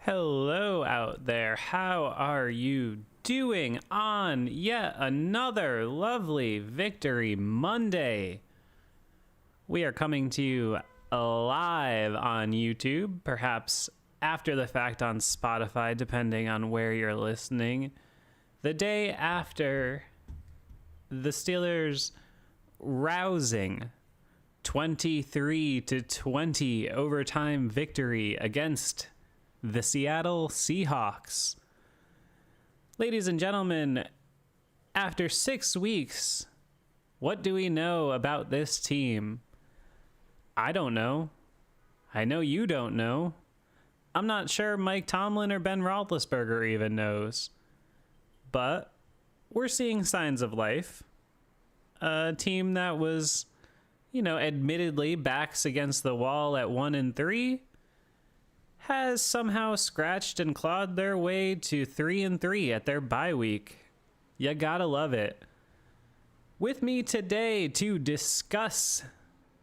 Hello out there. How are you doing on yet another lovely Victory Monday? We are coming to you live on YouTube, perhaps after the fact on Spotify, depending on where you're listening. The day after the Steelers' rousing 23-20 overtime victory against the Seattle Seahawks. Ladies and gentlemen, after 6 weeks, what do we know about this team? I don't know. I know you don't know. I'm not sure Mike Tomlin or Ben Roethlisberger even knows. But we're seeing signs of life. A team that was, admittedly backs against the wall at 1-3 has somehow scratched and clawed their way to 3-3 at their bye week. You gotta love it. With me today to discuss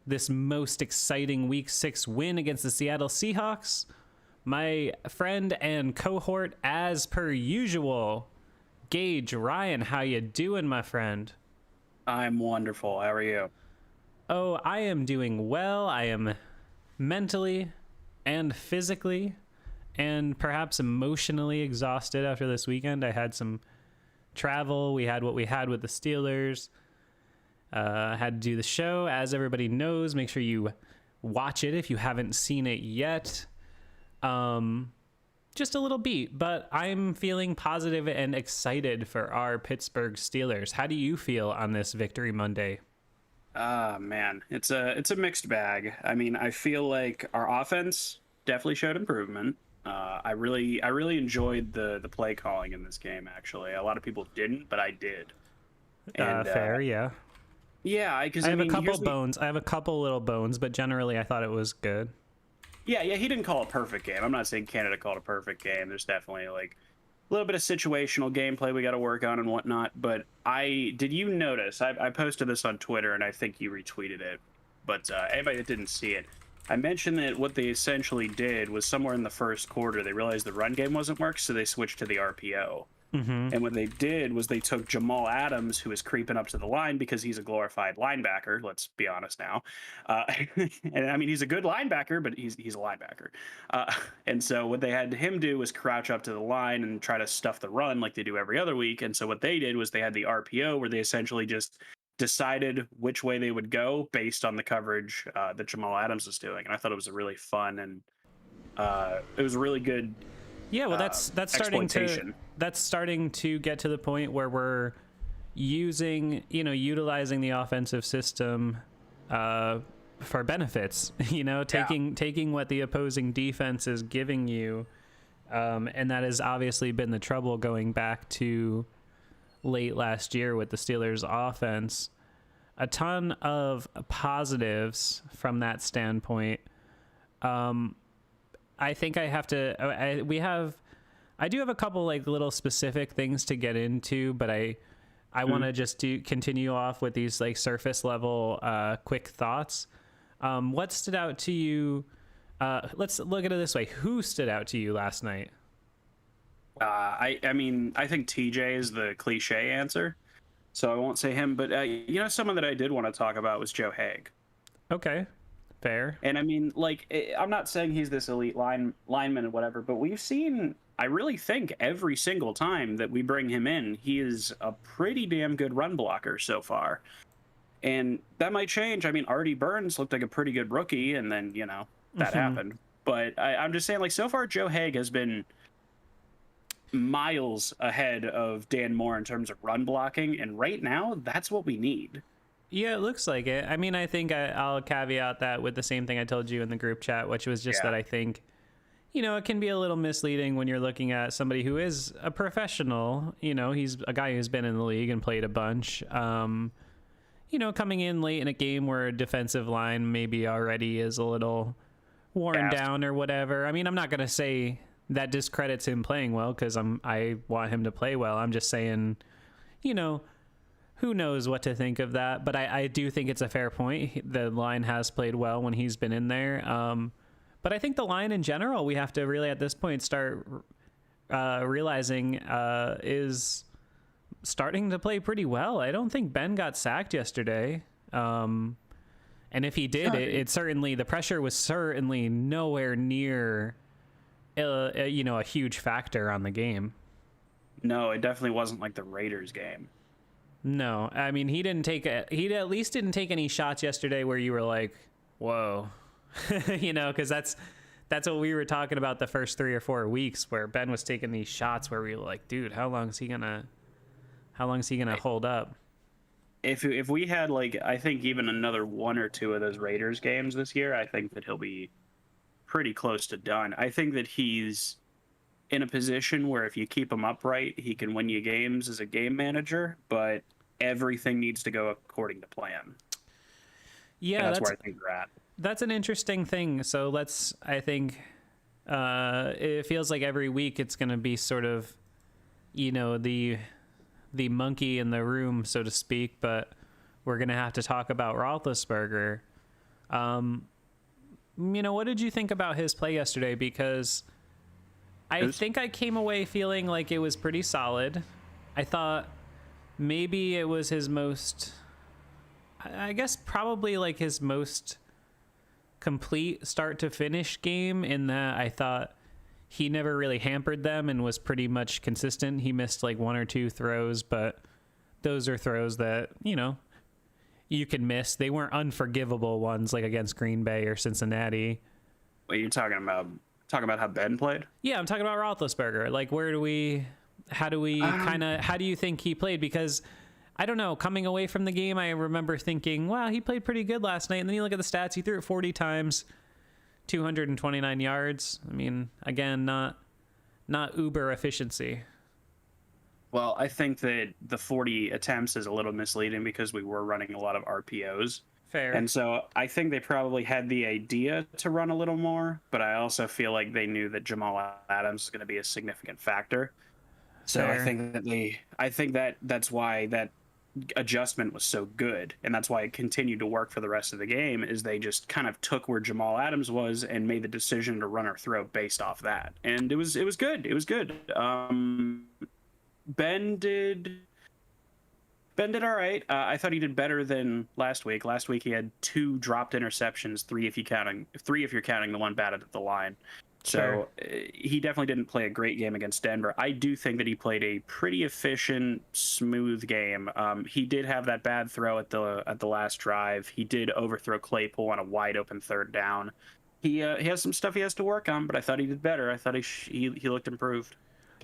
this most exciting Week 6 win against the Seattle Seahawks, my friend and cohort as per usual, Gage Ryan. How you doing, my friend? I'm wonderful. How are you? Oh, I am doing well. I am mentally and physically and perhaps emotionally exhausted after this weekend. I had some travel. We had what we had with the Steelers. I had to do the show. As everybody knows, make sure you watch it if you haven't seen it yet. Just a little beat, but I'm feeling positive and excited for our Pittsburgh Steelers. How do you feel on this Victory Monday? Man, it's a mixed bag. I mean, I feel like our offense definitely showed improvement. I really enjoyed the play calling in this game. Actually, a lot of people didn't, but I did. And fair, yeah. Yeah, because I have a mean, couple bones. I have a couple little bones, but generally I thought it was good. yeah, he didn't call it a perfect game. I'm not saying Canada called a perfect game. There's definitely like a little bit of situational gameplay we got to work on and whatnot. But did you notice? I posted this on Twitter and I think you retweeted it. But anybody that didn't see it, I mentioned that what they essentially did was somewhere in the first quarter they realized the run game wasn't working, so they switched to the RPO. And what they did was they took Jamal Adams, who is creeping up to the line because he's a glorified linebacker. Let's be honest now. And I mean, he's a good linebacker, but he's a linebacker. And so what they had him do was crouch up to the line and try to stuff the run like they do every other week. And so what they did was they had the RPO where they essentially just decided which way they would go based on the coverage that Jamal Adams was doing. And I thought it was a really fun and it was a really good. Yeah, well, that's starting to get to the point where we're utilizing the offensive system for benefits. Taking what the opposing defense is giving you, and that has obviously been the trouble going back to late last year with the Steelers' offense. A ton of positives from that standpoint. I think I have to. I do have a couple like little specific things to get into, but I want to just continue off with these like surface level quick thoughts. What stood out to you? Let's look at it this way: who stood out to you last night? I mean, I think TJ is the cliche answer, so I won't say him. But someone that I did want to talk about was Joe Haeg. Okay. Fair. And I mean, like, I'm not saying he's this elite lineman and whatever, but we've seen, I really think every single time that we bring him in, he is a pretty damn good run blocker so far. And that might change. I mean, Artie Burns looked like a pretty good rookie, and then, that happened. But I'm just saying, like, so far, Joe Haeg has been miles ahead of Dan Moore in terms of run blocking. And right now, that's what we need. Yeah, it looks like it. I mean, I think I'll caveat that with the same thing I told you in the group chat, which was just that I think, it can be a little misleading when you're looking at somebody who is a professional. He's a guy who's been in the league and played a bunch. Coming in late in a game where a defensive line maybe already is a little worn down or whatever. I mean, I'm not going to say that discredits him playing well because I want him to play well. I'm just saying, who knows what to think of that, but I do think it's a fair point. The line has played well when he's been in there. But I think the line in general, we have to really at this point start realizing is starting to play pretty well. I don't think Ben got sacked yesterday. And if he did, it certainly, the pressure was certainly nowhere near, a huge factor on the game. No, it definitely wasn't like the Raiders game. No, I mean, he at least didn't take any shots yesterday where you were like, whoa, because that's what we were talking about the first 3 or 4 weeks where Ben was taking these shots where we were like, dude, how long is he gonna hold up? If we had like, I think even another 1 or 2 of those Raiders games this year, I think that he'll be pretty close to done. I think that he's in a position where if you keep him upright, he can win you games as a game manager, but everything needs to go according to plan. Yeah, that's where I think we're at. That's an interesting thing. So I think it feels like every week it's going to be sort of, the monkey in the room, so to speak, but we're going to have to talk about Roethlisberger. What did you think about his play yesterday? Because I think I came away feeling like it was pretty solid. I thought maybe it was his most, I guess probably like his most complete start to finish game, in that I thought he never really hampered them and was pretty much consistent. He missed like 1 or 2 throws, but those are throws that, you can miss. They weren't unforgivable ones like against Green Bay or Cincinnati. What are you talking about? Talking about how Ben played? Yeah, I'm talking about Roethlisberger. Like, how do you think he played? Because I don't know, coming away from the game, I remember thinking, wow, he played pretty good last night. And then you look at the stats, he threw it 40 times, 229 yards. I mean, again, not uber efficiency. Well, I think that the 40 attempts is a little misleading because we were running a lot of RPOs. Fair. And so I think they probably had the idea to run a little more, but I also feel like they knew that Jamal Adams is going to be a significant factor. So Fair. I think that that's why that adjustment was so good, and that's why it continued to work for the rest of the game. Is they just kind of took where Jamal Adams was and made the decision to run or throw based off that, and it was good. It was good. Ben did all right. I thought he did better than last week. Last week he had 2 dropped interceptions, 3 if you're counting the one batted at the line. So he definitely didn't play a great game against Denver. I do think that he played a pretty efficient, smooth game. He did have that bad throw at the last drive. He did overthrow Claypool on a wide open 3rd down. He has some stuff he has to work on, but I thought he did better. I thought he looked improved.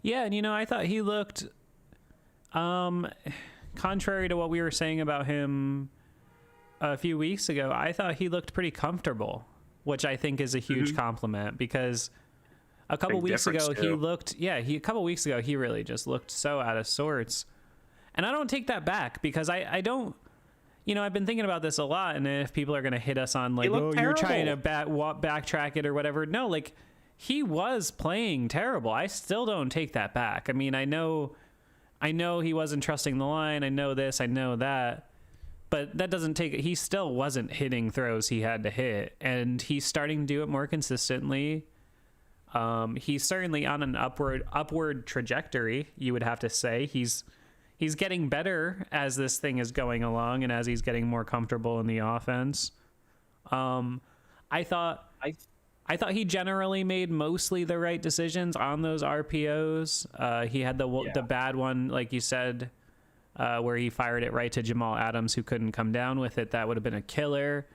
Yeah, and I thought he looked, contrary to what we were saying about him a few weeks ago, I thought he looked pretty comfortable, which I think is a huge compliment, because a couple weeks ago he looked, a couple weeks ago he really just looked so out of sorts. And I don't take that back, because I don't, I've been thinking about this a lot, and if people are going to hit us on like, oh, you're trying to backtrack it or whatever. No, like, he was playing terrible. I still don't take that back. I mean, I know he wasn't trusting the line. I know this, I know that. But that doesn't take it. He still wasn't hitting throws he had to hit, and he's starting to do it more consistently. He's certainly on an upward trajectory, you would have to say. He's getting better as this thing is going along, and as he's getting more comfortable in the offense. I thought he generally made mostly the right decisions on those RPOs. He had the bad one, like you said, where he fired it right to Jamal Adams, who couldn't come down with it. That would have been a killer.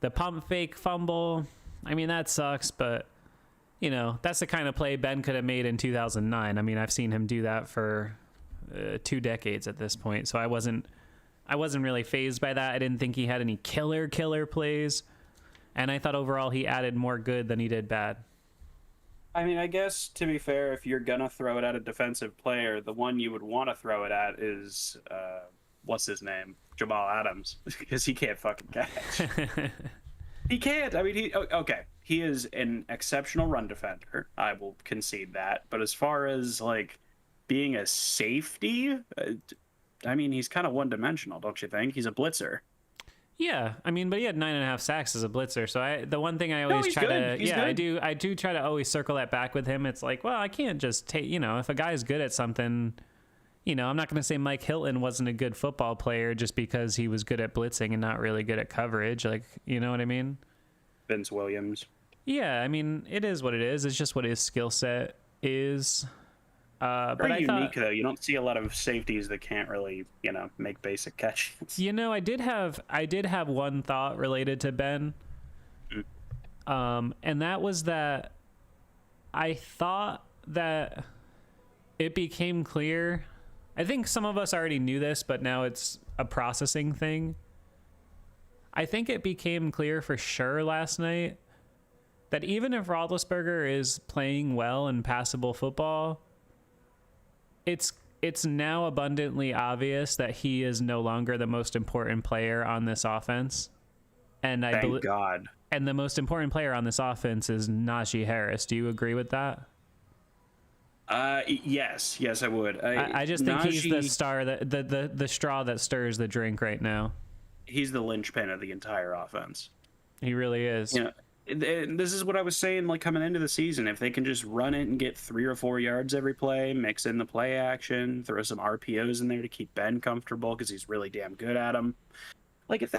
The pump fake fumble, I mean, that sucks, but that's the kind of play Ben could have made in 2009. I mean, I've seen him do that for 2 decades at this point, so I wasn't really fazed by that. I didn't think he had any killer plays, and I thought overall he added more good than he did bad. I mean, I guess, to be fair, if you're gonna throw it at a defensive player, the one you would want to throw it at is what's his name, Jamal Adams, because he can't fucking catch. He can't. I mean, he is an exceptional run defender. I will concede that. But as far as like being a safety, I mean, he's kind of one-dimensional, don't you think? He's a blitzer. Yeah, I mean, but he had 9.5 sacks as a blitzer. So the one thing I always try to, I do try to always circle that back with him. It's like, well, I can't just take, if a guy's good at something, I'm not going to say Mike Hilton wasn't a good football player just because he was good at blitzing and not really good at coverage. Like, you know what I mean? Vince Williams. Yeah, I mean, it is what it is. It's just what his skill set is. Very unique, though. You don't see a lot of safeties that can't really, make basic catches. I did have one thought related to Ben, and that was that I thought that it became clear. I think some of us already knew this, but now it's a processing thing. I think it became clear for sure last night that even if Roethlisberger is playing well and passable football, it's now abundantly obvious that he is no longer the most important player on this offense. And Thank God. And the most important player on this offense is Najee Harris. Do you agree with that? Yes, I would. I just think he's the star, the straw that stirs the drink right now. He's the linchpin of the entire offense. He really is. This is what I was saying, like, coming into the season. If they can just run it and get 3 or 4 yards every play, mix in the play action, throw some RPOs in there to keep Ben comfortable because he's really damn good at them. Like, if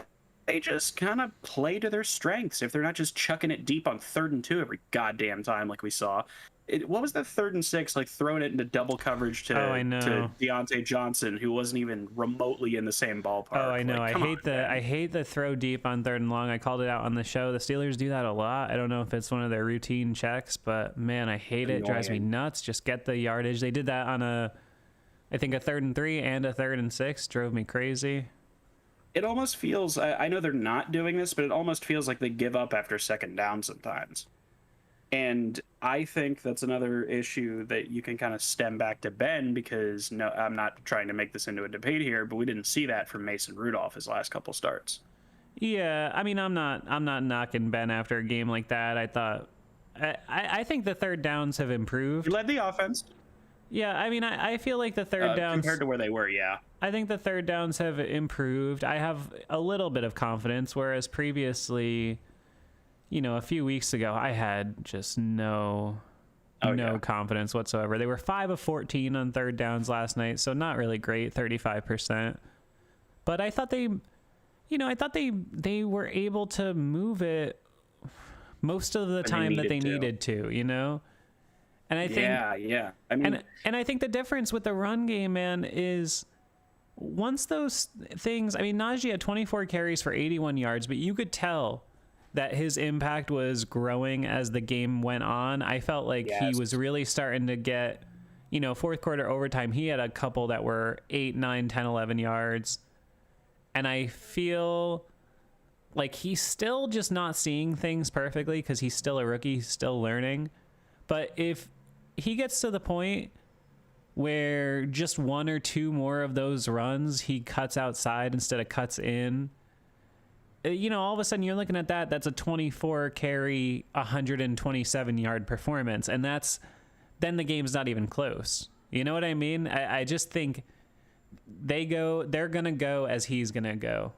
they just kind of play to their strengths, if they're not just chucking it deep on 3rd and 2 every goddamn time like we saw. What was that 3rd and 6, like throwing it into double coverage to Deontay Johnson, who wasn't even remotely in the same ballpark? Oh, I know. Like, I hate the throw deep on 3rd and long. I called it out on the show. The Steelers do that a lot. I don't know if it's one of their routine checks, but man, I hate it. It drives me nuts. Just get the yardage. They did that on I think a 3rd and 3 and a 3rd and 6. Drove me crazy. It almost feels, I know they're not doing this, but it almost feels like they give up after 2nd down sometimes. And I think that's another issue that you can kind of stem back to Ben, because no, I'm not trying to make this into a debate here, but we didn't see that from Mason Rudolph his last couple starts. Yeah, I mean, I'm not knocking Ben after a game like that. I think the third downs have improved. He led the offense. Yeah, I mean, I feel like the third downs compared to where they were. Yeah, I think the third downs have improved. I have a little bit of confidence, whereas previously, a few weeks ago, I had just no confidence whatsoever. They were 5 of 14 on third downs last night, so not really great, 35%. But I thought they were able to move it most of the time that they needed to, And I think I mean, and I think the difference with the run game, man, is once those things, I mean, Najee had 24 carries for 81 yards, but you could tell that his impact was growing as the game went on. I felt like he was really starting to get, fourth quarter overtime, he had a couple that were 8, 9, 10, 11 yards. And I feel like he's still just not seeing things perfectly because he's still a rookie, he's still learning. But if he gets to the point where just 1 or 2 more of those runs he cuts outside instead of cuts in, all of a sudden you're looking at that's a 24 carry, 127 yard performance. And then the game's not even close. You know what I mean? I just think they're going to go as he's going to go.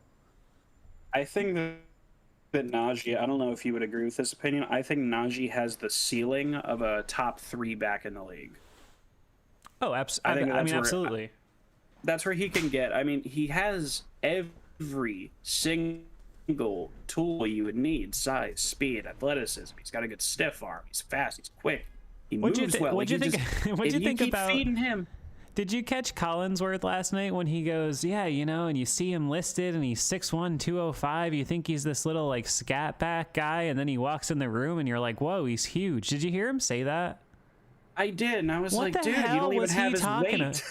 I think that Najee, I don't know if you would agree with this opinion. I think Najee has the ceiling of a top 3 back in the league. Oh, absolutely. That's where he can get. I mean, he has every single tool you would need: size, speed, athleticism. He's got a good stiff arm. He's fast. He's quick. He moves well. What'd you think about feeding him? Did you catch Collinsworth last night when he goes, and you see him listed and he's 6'1", 205. You think he's this little like scat back guy, and then he walks in the room and you're like, whoa, he's huge. Did you hear him say that? I did, and I was like, dude, you don't even have his weight.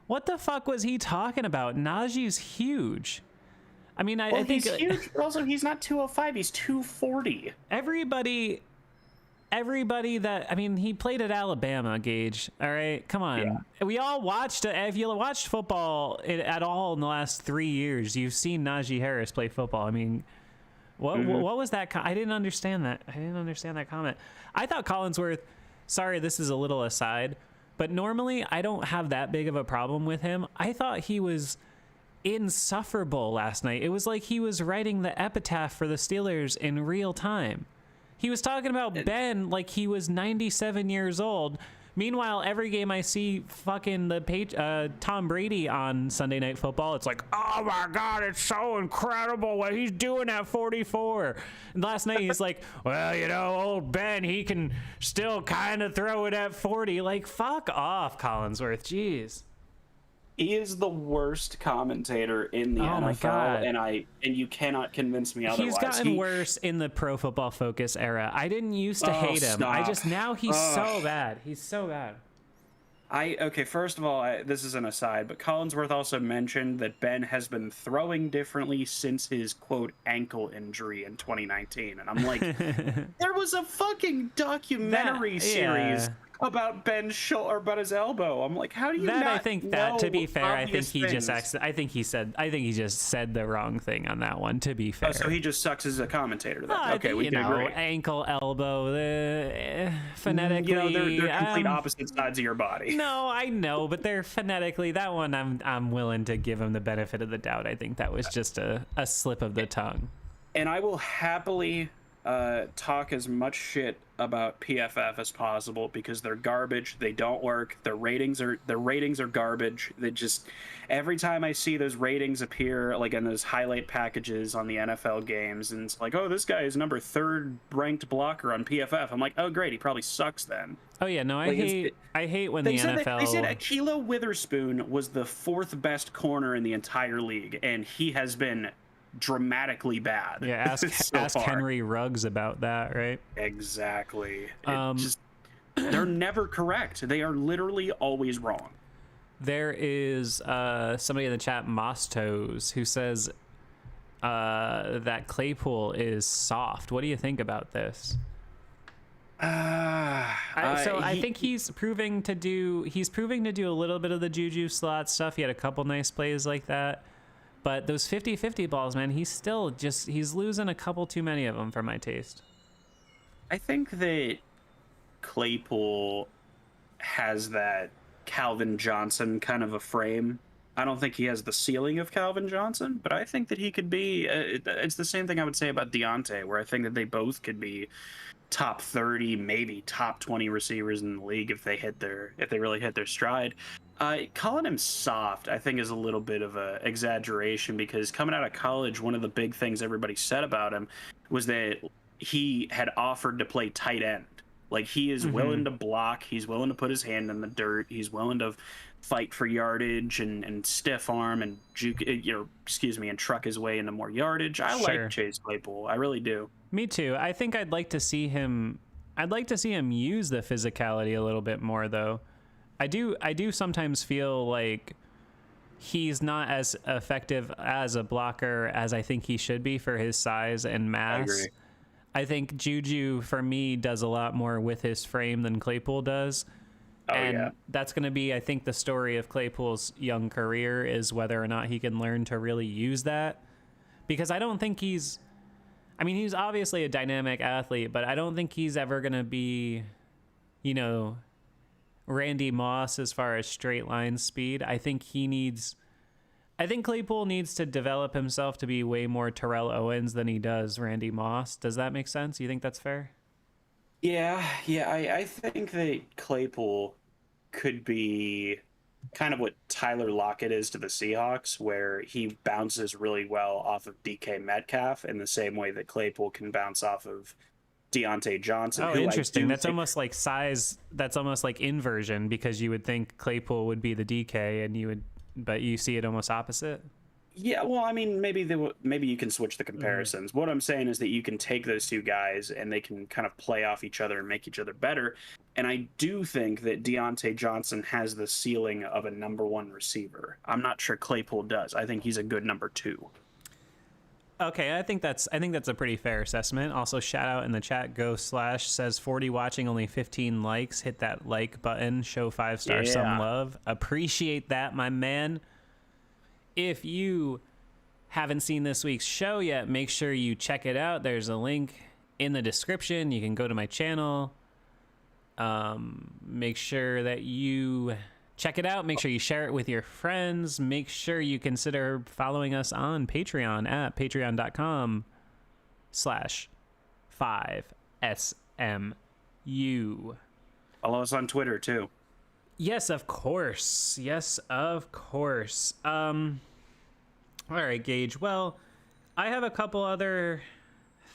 What the fuck was he talking about? Najee's huge. I mean, I think he's huge, but also he's not 205, he's 240. Everybody that, I mean, he played at Alabama, Gage. All right, come on. Yeah. We all watched. If you watched football at all in the last 3 years, you've seen Najee Harris play football. I mean, what was that? I didn't understand that. I didn't understand that comment. I thought Collinsworth. Sorry, this is a little aside, but normally I don't have that big of a problem with him. I thought he was insufferable last night. It was like he was writing the epitaph for the Steelers in real time. He was talking about Ben like he was 97 years old. Meanwhile, every game I see fucking Tom Brady on Sunday Night Football, it's like, oh my God, it's so incredible what he's doing at 44. And last night he's like, well, old Ben, he can still kind of throw it at 40. Like, fuck off, Collinsworth. Jeez. He is the worst commentator in the NFL, and you cannot convince me otherwise. He's gotten worse in the Pro Football Focus era. I didn't used to hate him. Now he's so bad. He's so bad. First of all, this is an aside, but Collinsworth also mentioned that Ben has been throwing differently since his, quote, ankle injury in 2019. And I'm like, there was a fucking documentary series about Ben's shoulder, about his elbow. I'm like, how do you not I think that, to be fair, I think he things? he just said the wrong thing on that one, to be fair. Oh, so he just sucks as a commentator then. Okay, we can agree. Ankle, elbow, phonetically. They're complete opposite sides of your body. No, I know, but they're phonetically, that one I'm willing to give him the benefit of the doubt. I think that was just a slip of the tongue. And I will happily talk as much shit about PFF as possible because they're garbage. They don't work. Their ratings are garbage. They just, every time I see those ratings appear like in those highlight packages on the NFL games, and it's like, oh, this guy is number 3rd ranked blocker on PFF. I'm like, oh great, he probably sucks then. Oh yeah, no, I hate when the NFL. They said Ahkello Witherspoon was the 4th best corner in the entire league, and he has been dramatically bad. Yeah, ask Henry Ruggs about that, right? Exactly. They're never correct. They are literally always wrong. There is somebody in the chat, Mostos, who says that Claypool is soft. What do you think about this? I think he's proving to do a little bit of the Juju slot stuff. He had a couple nice plays like that. But those 50-50 balls, man, he's losing a couple too many of them for my taste. I think that Claypool has that Calvin Johnson kind of a frame. I don't think he has the ceiling of Calvin Johnson, but I think that he could be. It's the same thing I would say about Deontay, where I think that they both could be top 30, maybe top 20 receivers in the league if they really hit their stride. Calling him soft, I think, is a little bit of a exaggeration, because coming out of college, one of the big things everybody said about him was that he had offered to play tight end. Like, he is willing to block, he's willing to put his hand in the dirt, he's willing to fight for yardage and stiff arm and and truck his way into more yardage. I like Chase Claypool. I really do. Me too. I think I'd like to see him use the physicality a little bit more, though. I do sometimes feel like he's not as effective as a blocker as I think he should be for his size and mass. I agree. I think Juju, for me, does a lot more with his frame than Claypool does. That's going to be, I think, the story of Claypool's young career, is whether or not he can learn to really use that. Because I don't think he's obviously a dynamic athlete, but I don't think he's ever going to be, Randy Moss as far as straight line speed. I think Claypool needs to develop himself to be way more Terrell Owens than he does Randy Moss. Does that make sense? You think that's fair? Yeah. I think that Claypool could be kind of what Tyler Lockett is to the Seahawks, where he bounces really well off of DK Metcalf in the same way that Claypool can bounce off of Deontay Johnson. Oh, interesting. That's almost like size. That's almost like inversion, because you would think Claypool would be the DK, but you see it almost opposite. Yeah, well, I mean, maybe you can switch the comparisons. What I'm saying is that you can take those two guys and they can kind of play off each other and make each other better. And I do think that Deontay Johnson has the ceiling of a number one receiver. I'm not sure Claypool does. I think he's a good number two. Okay, I think that's a pretty fair assessment. Also, shout out in the chat, Go/, says 40 watching, only 15 likes. Hit that like button, show 5 stars some love. Appreciate that, my man. If you haven't seen this week's show yet, make sure you check it out. There's a link in the description. You can go to my channel. Make sure that you check it out. Make sure you share it with your friends. Make sure you consider following us on Patreon at patreon.com/5SMU. Follow us on Twitter too. Yes, of course. All right, Gage. Well, I have a couple other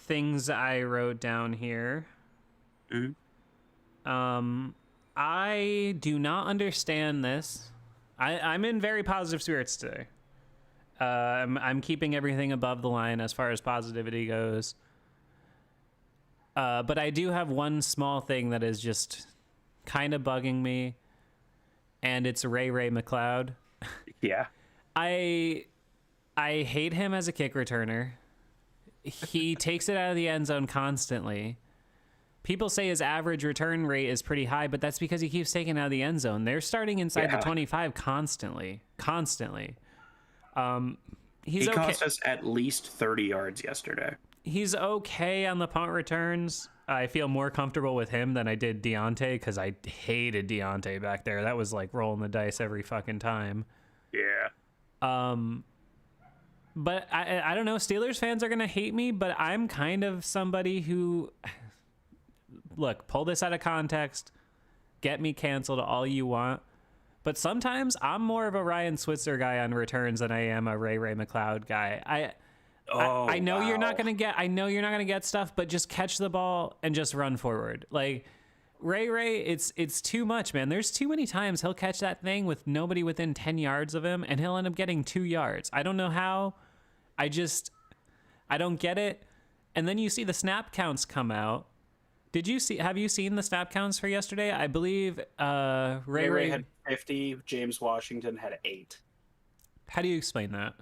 things I wrote down here. I do not understand this. I'm in very positive spirits today. I'm keeping everything above the line as far as positivity goes. But I do have one small thing that is just kind of bugging me, and it's Ray McLeod. Yeah. I hate him as a kick returner. He takes it out of the end zone constantly. People say his average return rate is pretty high, but that's because he keeps taking it out of the end zone. They're starting inside the 25 constantly. He cost us at least 30 yards yesterday. He's okay on the punt returns. I feel more comfortable with him than I did Deontay, because I hated Deontay back there. That was like rolling the dice every fucking time. Yeah. But I don't know. Steelers fans are going to hate me, but I'm kind of somebody who... Look, pull this out of context. Get me canceled all you want. But sometimes I'm more of a Ryan Switzer guy on returns than I am a Ray McLeod guy. I know you're not gonna get stuff, but just catch the ball and just run forward. Like Ray, it's too much, man. There's too many times he'll catch that thing with nobody within 10 yards of him, and he'll end up getting 2 yards. I don't know how. I don't get it. And then you see the snap counts come out. Have you seen the snap counts for yesterday? I believe Ray had 50, James Washington had 8. How do you explain that?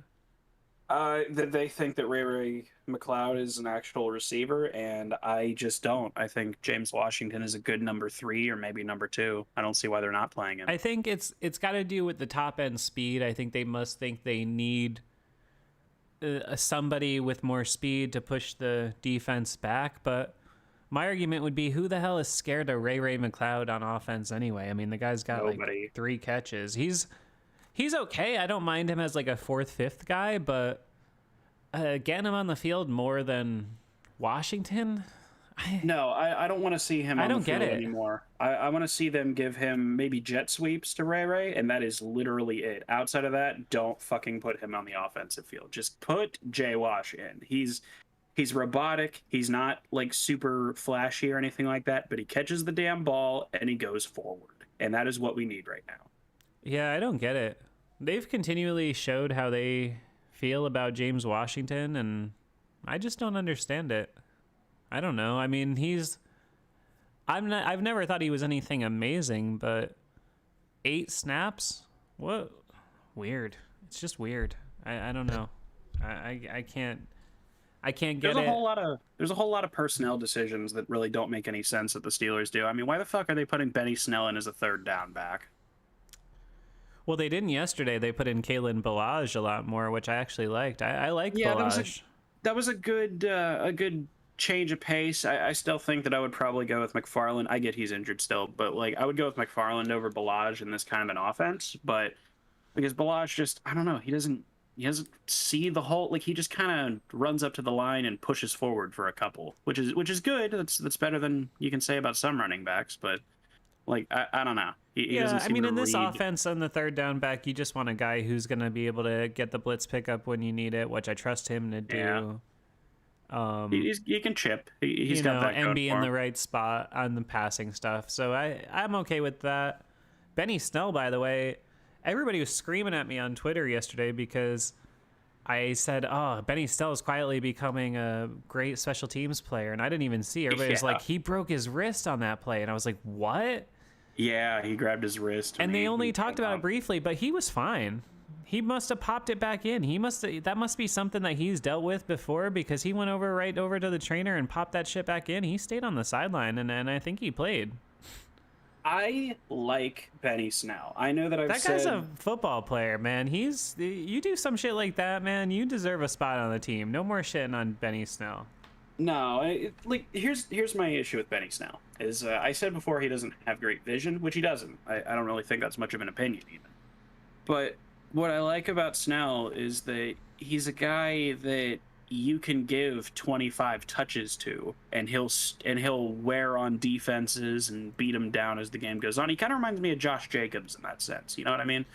That they think that Ray McLeod is an actual receiver, and I just don't. I think James Washington is a good number 3 or maybe number 2. I don't see why they're not playing him. I think it's got to do with the top end speed. I think they must think they need somebody with more speed to push the defense back. But my argument would be, who the hell is scared of Ray McLeod on offense anyway? I mean, the guy's got Nobody. like 3 catches. He's okay. I don't mind him as like a 4th, 5th guy, but getting him on the field more than Washington. No, I don't want to see him on the field anymore. I want to see them give him maybe jet sweeps to Ray, and that is literally it. Outside of that, don't fucking put him on the offensive field. Just put Jay Wash in. He's robotic. He's not like super flashy or anything like that, but he catches the damn ball and he goes forward. And that is what we need right now. Yeah, I don't get it. They've continually showed how they feel about James Washington, and I just don't understand it. I don't know. I mean, I've never thought he was anything amazing, but 8 snaps? What? Weird. It's just weird. I don't know. I can't get there's it. There's a whole lot of personnel decisions that really don't make any sense that the Steelers do. I mean, why the fuck are they putting Benny Snell in as a 3rd down back? Well, they didn't yesterday. They put in Kalen Ballage a lot more, which I actually liked. I like Ballage. That was a good change of pace. I still think that I would probably go with McFarland. I get he's injured still, but like I would go with McFarland over Ballage in this kind of an offense. But because Ballage just, I don't know, he doesn't see the whole, like he just kind of runs up to the line and pushes forward for a couple, which is good. That's better than you can say about some running backs, but like I don't know. He doesn't seem in to this read. offense on the 3rd down back, you just want a guy who's going to be able to get the blitz pickup when you need it, which I trust him to do. Yeah. He can chip. He's got that and be in the him. right spot on the passing stuff. So I'm okay with that. Benny Snell, by the way, everybody was screaming at me on Twitter yesterday because I said, "Oh, Benny Snell is quietly becoming a great special teams player," and I didn't even see. Everybody was like, "He broke his wrist on that play," and I was like, "What?" Yeah, he grabbed his wrist. And they only talked about it briefly, but he was fine. He must have popped it back in. That must be something that he's dealt with before, because he went right over to the trainer and popped that shit back in. He stayed on the sideline, and I think he played. I like Benny Snell. I know that That guy's a football player, man. You do some shit like that, man, you deserve a spot on the team. No more shitting on Benny Snell. No, here's my issue with Benny Snell. Is I said before he doesn't have great vision, which he doesn't. I don't really think that's much of an opinion even. But what I like about Snell is that he's a guy that you can give 25 touches to, and he'll wear on defenses and beat them down as the game goes on. He kind of reminds me of Josh Jacobs in that sense. You know what I mean?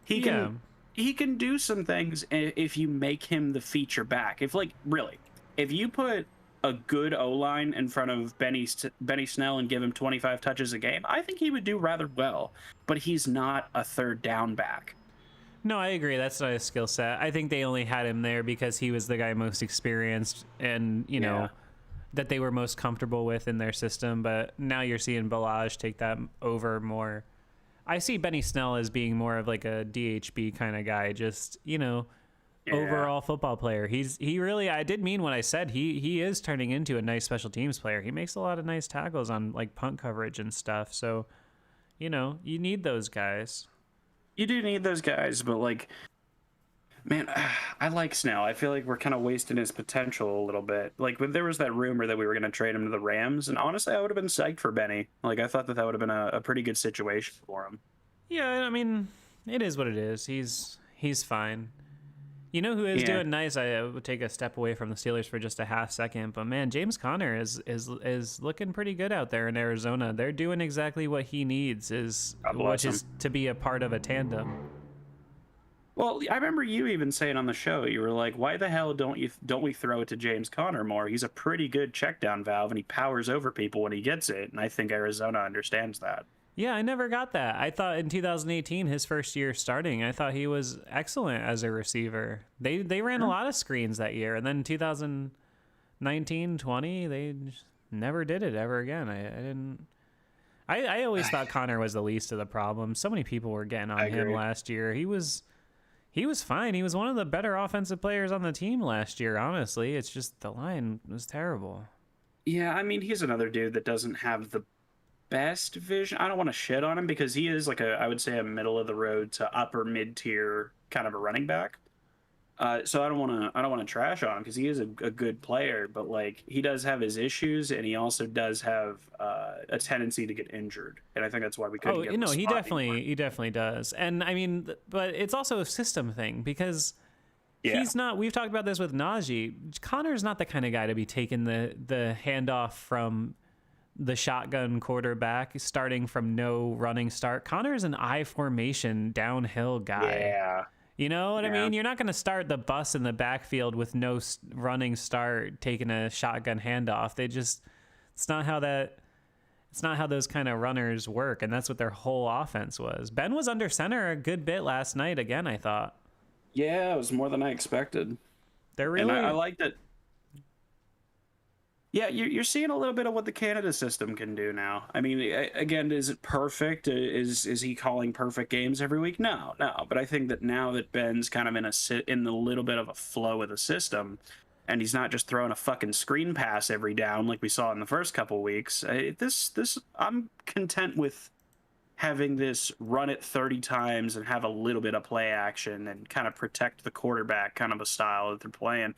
He can do some things if you make him the feature back. If you put a good O-line in front of Benny Snell and give him 25 touches a game, I think he would do rather well. But he's not a 3rd down back. No, I agree. That's not his skill set. I think they only had him there because he was the guy most experienced and, that they were most comfortable with in their system. But now you're seeing Ballage take that over more. I see Benny Snell as being more of like a DHB kind of guy, just, overall football player. He really, I did mean what I said. He is turning into a nice special teams player. He makes a lot of nice tackles on like punt coverage and stuff. So, you need those guys. You do need those guys, but like, man, I like Snell. I feel like we're kind of wasting his potential a little bit. Like when there was that rumor that we were going to trade him to the Rams, and honestly, I would have been psyched for Benny. Like I thought that would have been a pretty good situation for him. Yeah, I mean, it is what it is. He's fine. You know who is doing nice? I would take a step away from the Steelers for just a half second, but man, James Conner is looking pretty good out there in Arizona. They're doing exactly what he needs, which is to be a part of a tandem. Well, I remember you even saying on the show, you were like, "Why the hell don't we throw it to James Conner more? He's a pretty good check down valve, and he powers over people when he gets it." And I think Arizona understands that. Yeah, I never got that. I thought in 2018, his first year starting, I thought he was excellent as a receiver. They ran a lot of screens that year, and then 2019, 20, they just never did it ever again. I always thought Connor was the least of the problem. So many people were getting on him last year. He was He was fine. He was one of the better offensive players on the team last year, honestly. It's just the line was terrible. Yeah, I mean, he's another dude that doesn't have the best vision. I don't want to shit on him because he is like I would say a middle of the road to upper mid tier kind of a running back. So I don't want to trash on him because he is a good player, but like he does have his issues, and he also does have a tendency to get injured, and I think that's why we couldn't. Oh, no, he definitely does, and I mean, but it's also a system thing because he's not. We've talked about this with Najee. Connor's not the kind of guy to be taking the handoff from the shotgun quarterback, starting from no running start. Connor's an I formation downhill guy. Yeah. You know what I mean? You're not going to start the bus in the backfield with no running start, taking a shotgun handoff. It's not how those kind of runners work. And that's what their whole offense was. Ben was under center a good bit last night again, I thought. Yeah, it was more than I expected. They're really, and I liked it. Yeah, you're seeing a little bit of what the Canada system can do now. I mean, again, is it perfect? Is he calling perfect games every week? No. But I think that now that Ben's kind of in a little bit of a flow of the system, and he's not just throwing a fucking screen pass every down like we saw in the first couple weeks. I'm content with having this run it 30 times and have a little bit of play action and kind of protect the quarterback kind of a style that they're playing.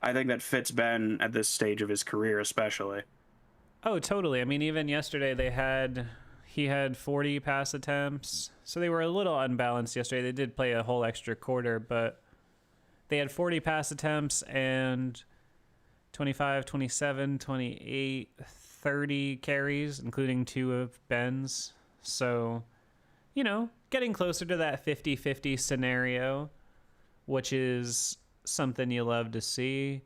I think that fits Ben at this stage of his career, especially. Oh, totally. I mean, even yesterday he had 40 pass attempts, so they were a little unbalanced yesterday. They did play a whole extra quarter, but they had 40 pass attempts and 25, 27, 28, 30 carries, including 2 of Ben's. So, getting closer to that 50-50 scenario, which is something you love to see,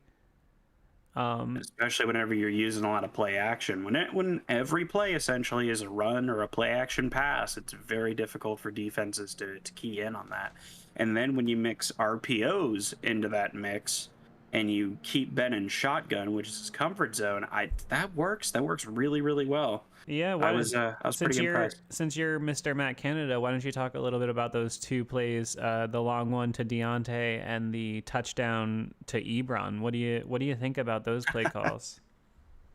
especially whenever you're using a lot of play action. When every play essentially is a run or a play action pass, it's very difficult for defenses to key in on that. And then when you mix RPOs into that mix and you keep Ben in shotgun, which is his comfort zone, that works really, really well. Yeah, I was pretty impressed. Since you're Mr. Matt Canada, why don't you talk a little bit about those 2 plays, the long one to Deontay and the touchdown to Ebron? What do you think about those play calls?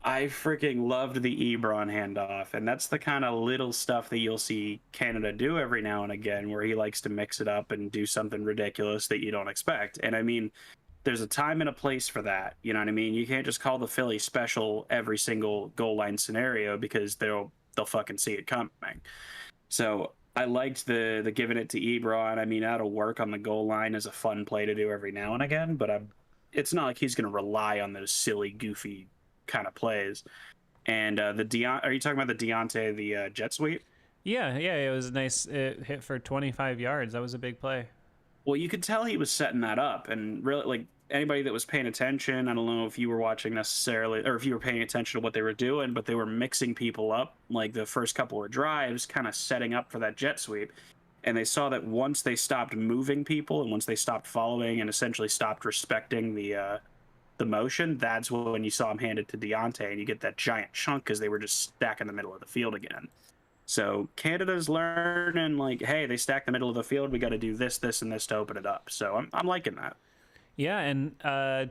I freaking loved the Ebron handoff, and that's the kind of little stuff that you'll see Canada do every now and again, where he likes to mix it up and do something ridiculous that you don't expect. And I mean, there's a time and a place for that. You know what I mean? You can't just call the Philly special every single goal line scenario because they'll fucking see it coming. So I liked the giving it to Ebron. I mean, that'll work on the goal line as a fun play to do every now and again, but it's not like he's going to rely on those silly, goofy kind of plays. And are you talking about the Deontay, the jet sweep? Yeah, it was a nice hit for 25 yards. That was a big play. Well, you could tell he was setting that up, and really, like, anybody that was paying attention, I don't know if you were watching necessarily, or if you were paying attention to what they were doing, but they were mixing people up, like the first couple of drives, kind of setting up for that jet sweep. And they saw that once they stopped moving people and once they stopped following and essentially stopped respecting the motion, that's when you saw him hand it to Deontay, and you get that giant chunk because they were just stacked in the middle of the field again. So Canada's learning, like, hey, they stack the middle of the field. We got to do this, this, and this to open it up. So I'm liking that. Yeah, and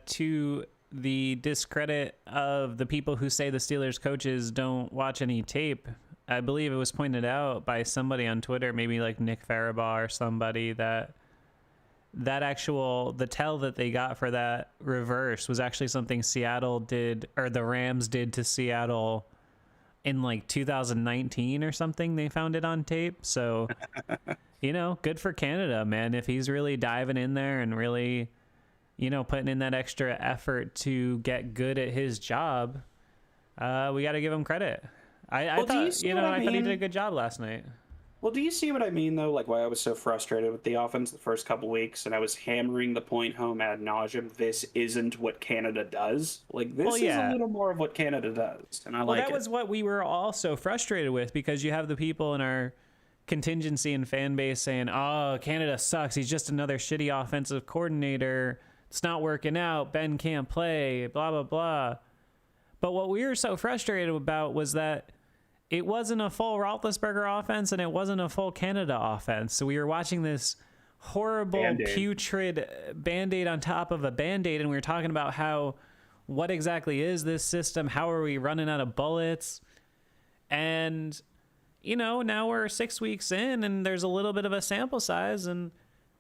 to the discredit of the people who say the Steelers coaches don't watch any tape, I believe it was pointed out by somebody on Twitter, maybe like Nick Farabaugh or somebody, that the tell that they got for that reverse was actually something Seattle did, or the Rams did to Seattle in like 2019 or something. They found it on tape. So, good for Canada, man. If he's really diving in there and really, putting in that extra effort to get good at his job, we got to give him credit. I thought he did a good job last night. Well, do you see what I mean, though? Like, why I was so frustrated with the offense the first couple weeks, and I was hammering the point home ad nauseum. This isn't what Canada does. Like, this is a little more of what Canada does, and I like it. That was what we were all so frustrated with, because you have the people in our contingency and fan base saying, oh, Canada sucks. He's just another shitty offensive coordinator. It's not working out. Ben can't play, blah, blah, blah. But what we were so frustrated about was that it wasn't a full Roethlisberger offense and it wasn't a full Canada offense. So we were watching this horrible, Band-Aid. putrid Band-Aid on top of a Band-Aid, and we were talking about what exactly is this system? How are we running out of bullets? And, now we're 6 weeks in, and there's a little bit of a sample size, and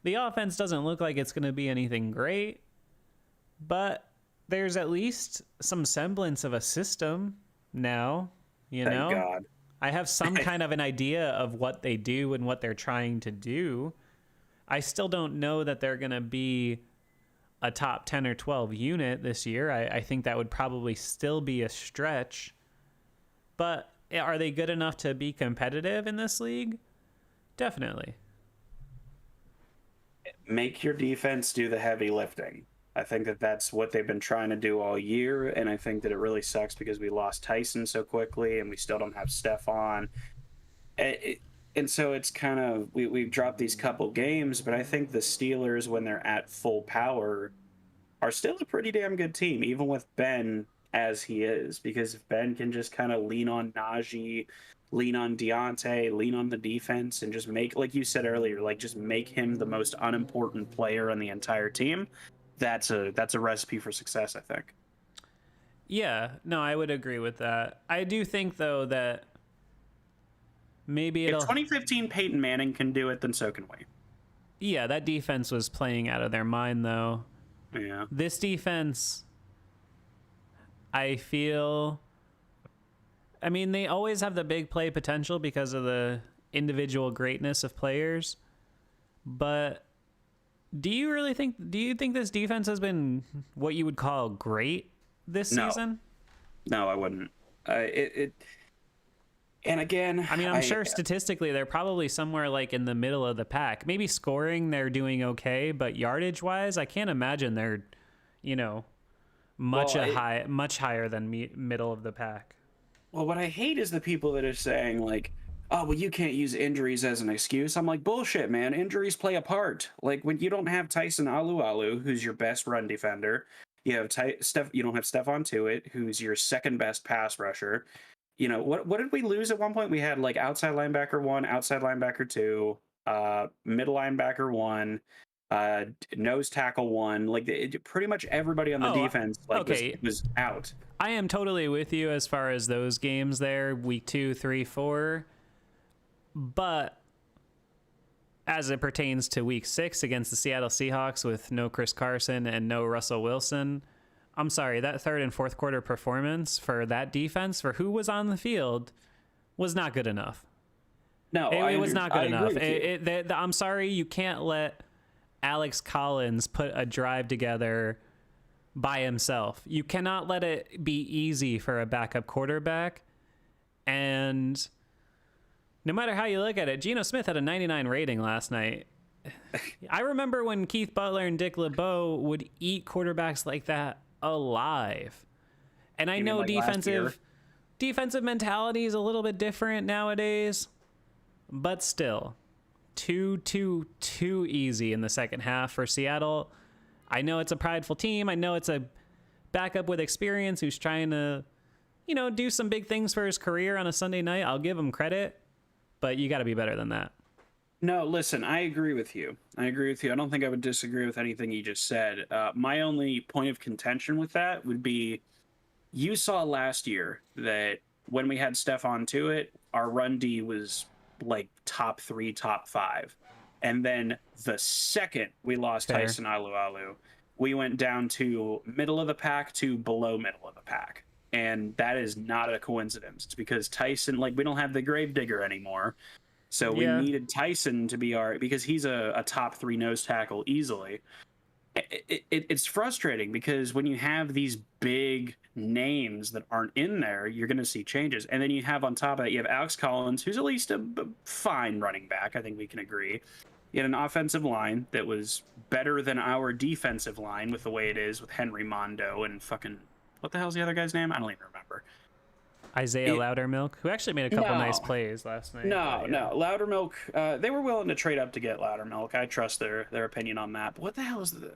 the offense doesn't look like it's going to be anything great, but there's at least some semblance of a system now, Thank God. I have some kind of an idea of what they do and what they're trying to do. I still don't know that they're going to be a top 10 or 12 unit this year. I think that would probably still be a stretch. But are they good enough to be competitive in this league? Definitely. Make your defense do the heavy lifting. I think that that's what they've been trying to do all year, and I think that it really sucks because we lost Tyson so quickly, and we still don't have Stephon. And so it's kind of, we've dropped these couple games, but I think the Steelers, when they're at full power, are still a pretty damn good team, even with Ben as he is, because if Ben can just kind of lean on Najee, lean on Deontay, lean on the defense, and just make, like you said earlier, like just make him the most unimportant player on the entire team, that's a recipe for success, I think. Yeah, no, I would agree with that. I do think, though, that maybe if 2015 Peyton Manning can do it, then so can we. Yeah, that defense was playing out of their mind, though. Yeah. This defense, I feel, I mean, they always have the big play potential because of the individual greatness of players. But do you think this defense has been what you would call great this season? No, I wouldn't. And again, I mean, I'm sure statistically they're probably somewhere like in the middle of the pack. Maybe scoring they're doing okay, but yardage wise, I can't imagine they're, much higher than middle of the pack. Well, what I hate is the people that are saying like, "Oh, well, you can't use injuries as an excuse." I'm like, bullshit, man. Injuries play a part. Like when you don't have Tyson Alualu, who's your best run defender, you have you don't have Stephon Tuitt, who's your second best pass rusher. What did we lose at one point? We had like outside linebacker 1, outside linebacker 2, middle linebacker 1, nose tackle 1. Like pretty much everybody on the defense was out. I am totally with you as far as those games there, week 2, 3, 4. But as it pertains to week 6 against the Seattle Seahawks with no Chris Carson and no Russell Wilson, I'm sorry, that third and fourth quarter performance for that defense, for who was on the field, was not good enough. No, it was not good enough. I'm sorry, you can't let Alex Collins put a drive together by himself. You cannot let it be easy for a backup quarterback. And no matter how you look at it, Geno Smith had a 99 rating last night. I remember when Keith Butler and Dick LeBeau would eat quarterbacks like that alive. And I know defensive mentality is a little bit different nowadays, but still too easy in the second half for Seattle. I know it's a prideful team. I know it's a backup with experience who's trying to, do some big things for his career on a Sunday night. I'll give him credit, but you got to be better than that. No, listen, I agree with you. I don't think I would disagree with anything you just said. My only point of contention with that would be, you saw last year that when we had Stephon Tuitt, our run D was like top 3, top 5. And then the second we lost Tyson Alualu, we went down to middle of the pack to below middle of the pack. And that is not a coincidence. It's because Tyson, we don't have the Gravedigger anymore. So we needed Tyson to be because he's a top 3 nose tackle easily. It's frustrating because when you have these big names that aren't in there, you're going to see changes. And then you have on top of that, you have Alex Collins, who's at least a fine running back. I think we can agree. You had an offensive line that was better than our defensive line with the way it is with Henry Mondo and fucking, what the hell's the other guy's name? I don't even remember. Isaiah Loudermilk, who actually made a couple nice plays last night. No, Loudermilk. They were willing to trade up to get Loudermilk. I trust their opinion on that. But what the hell is the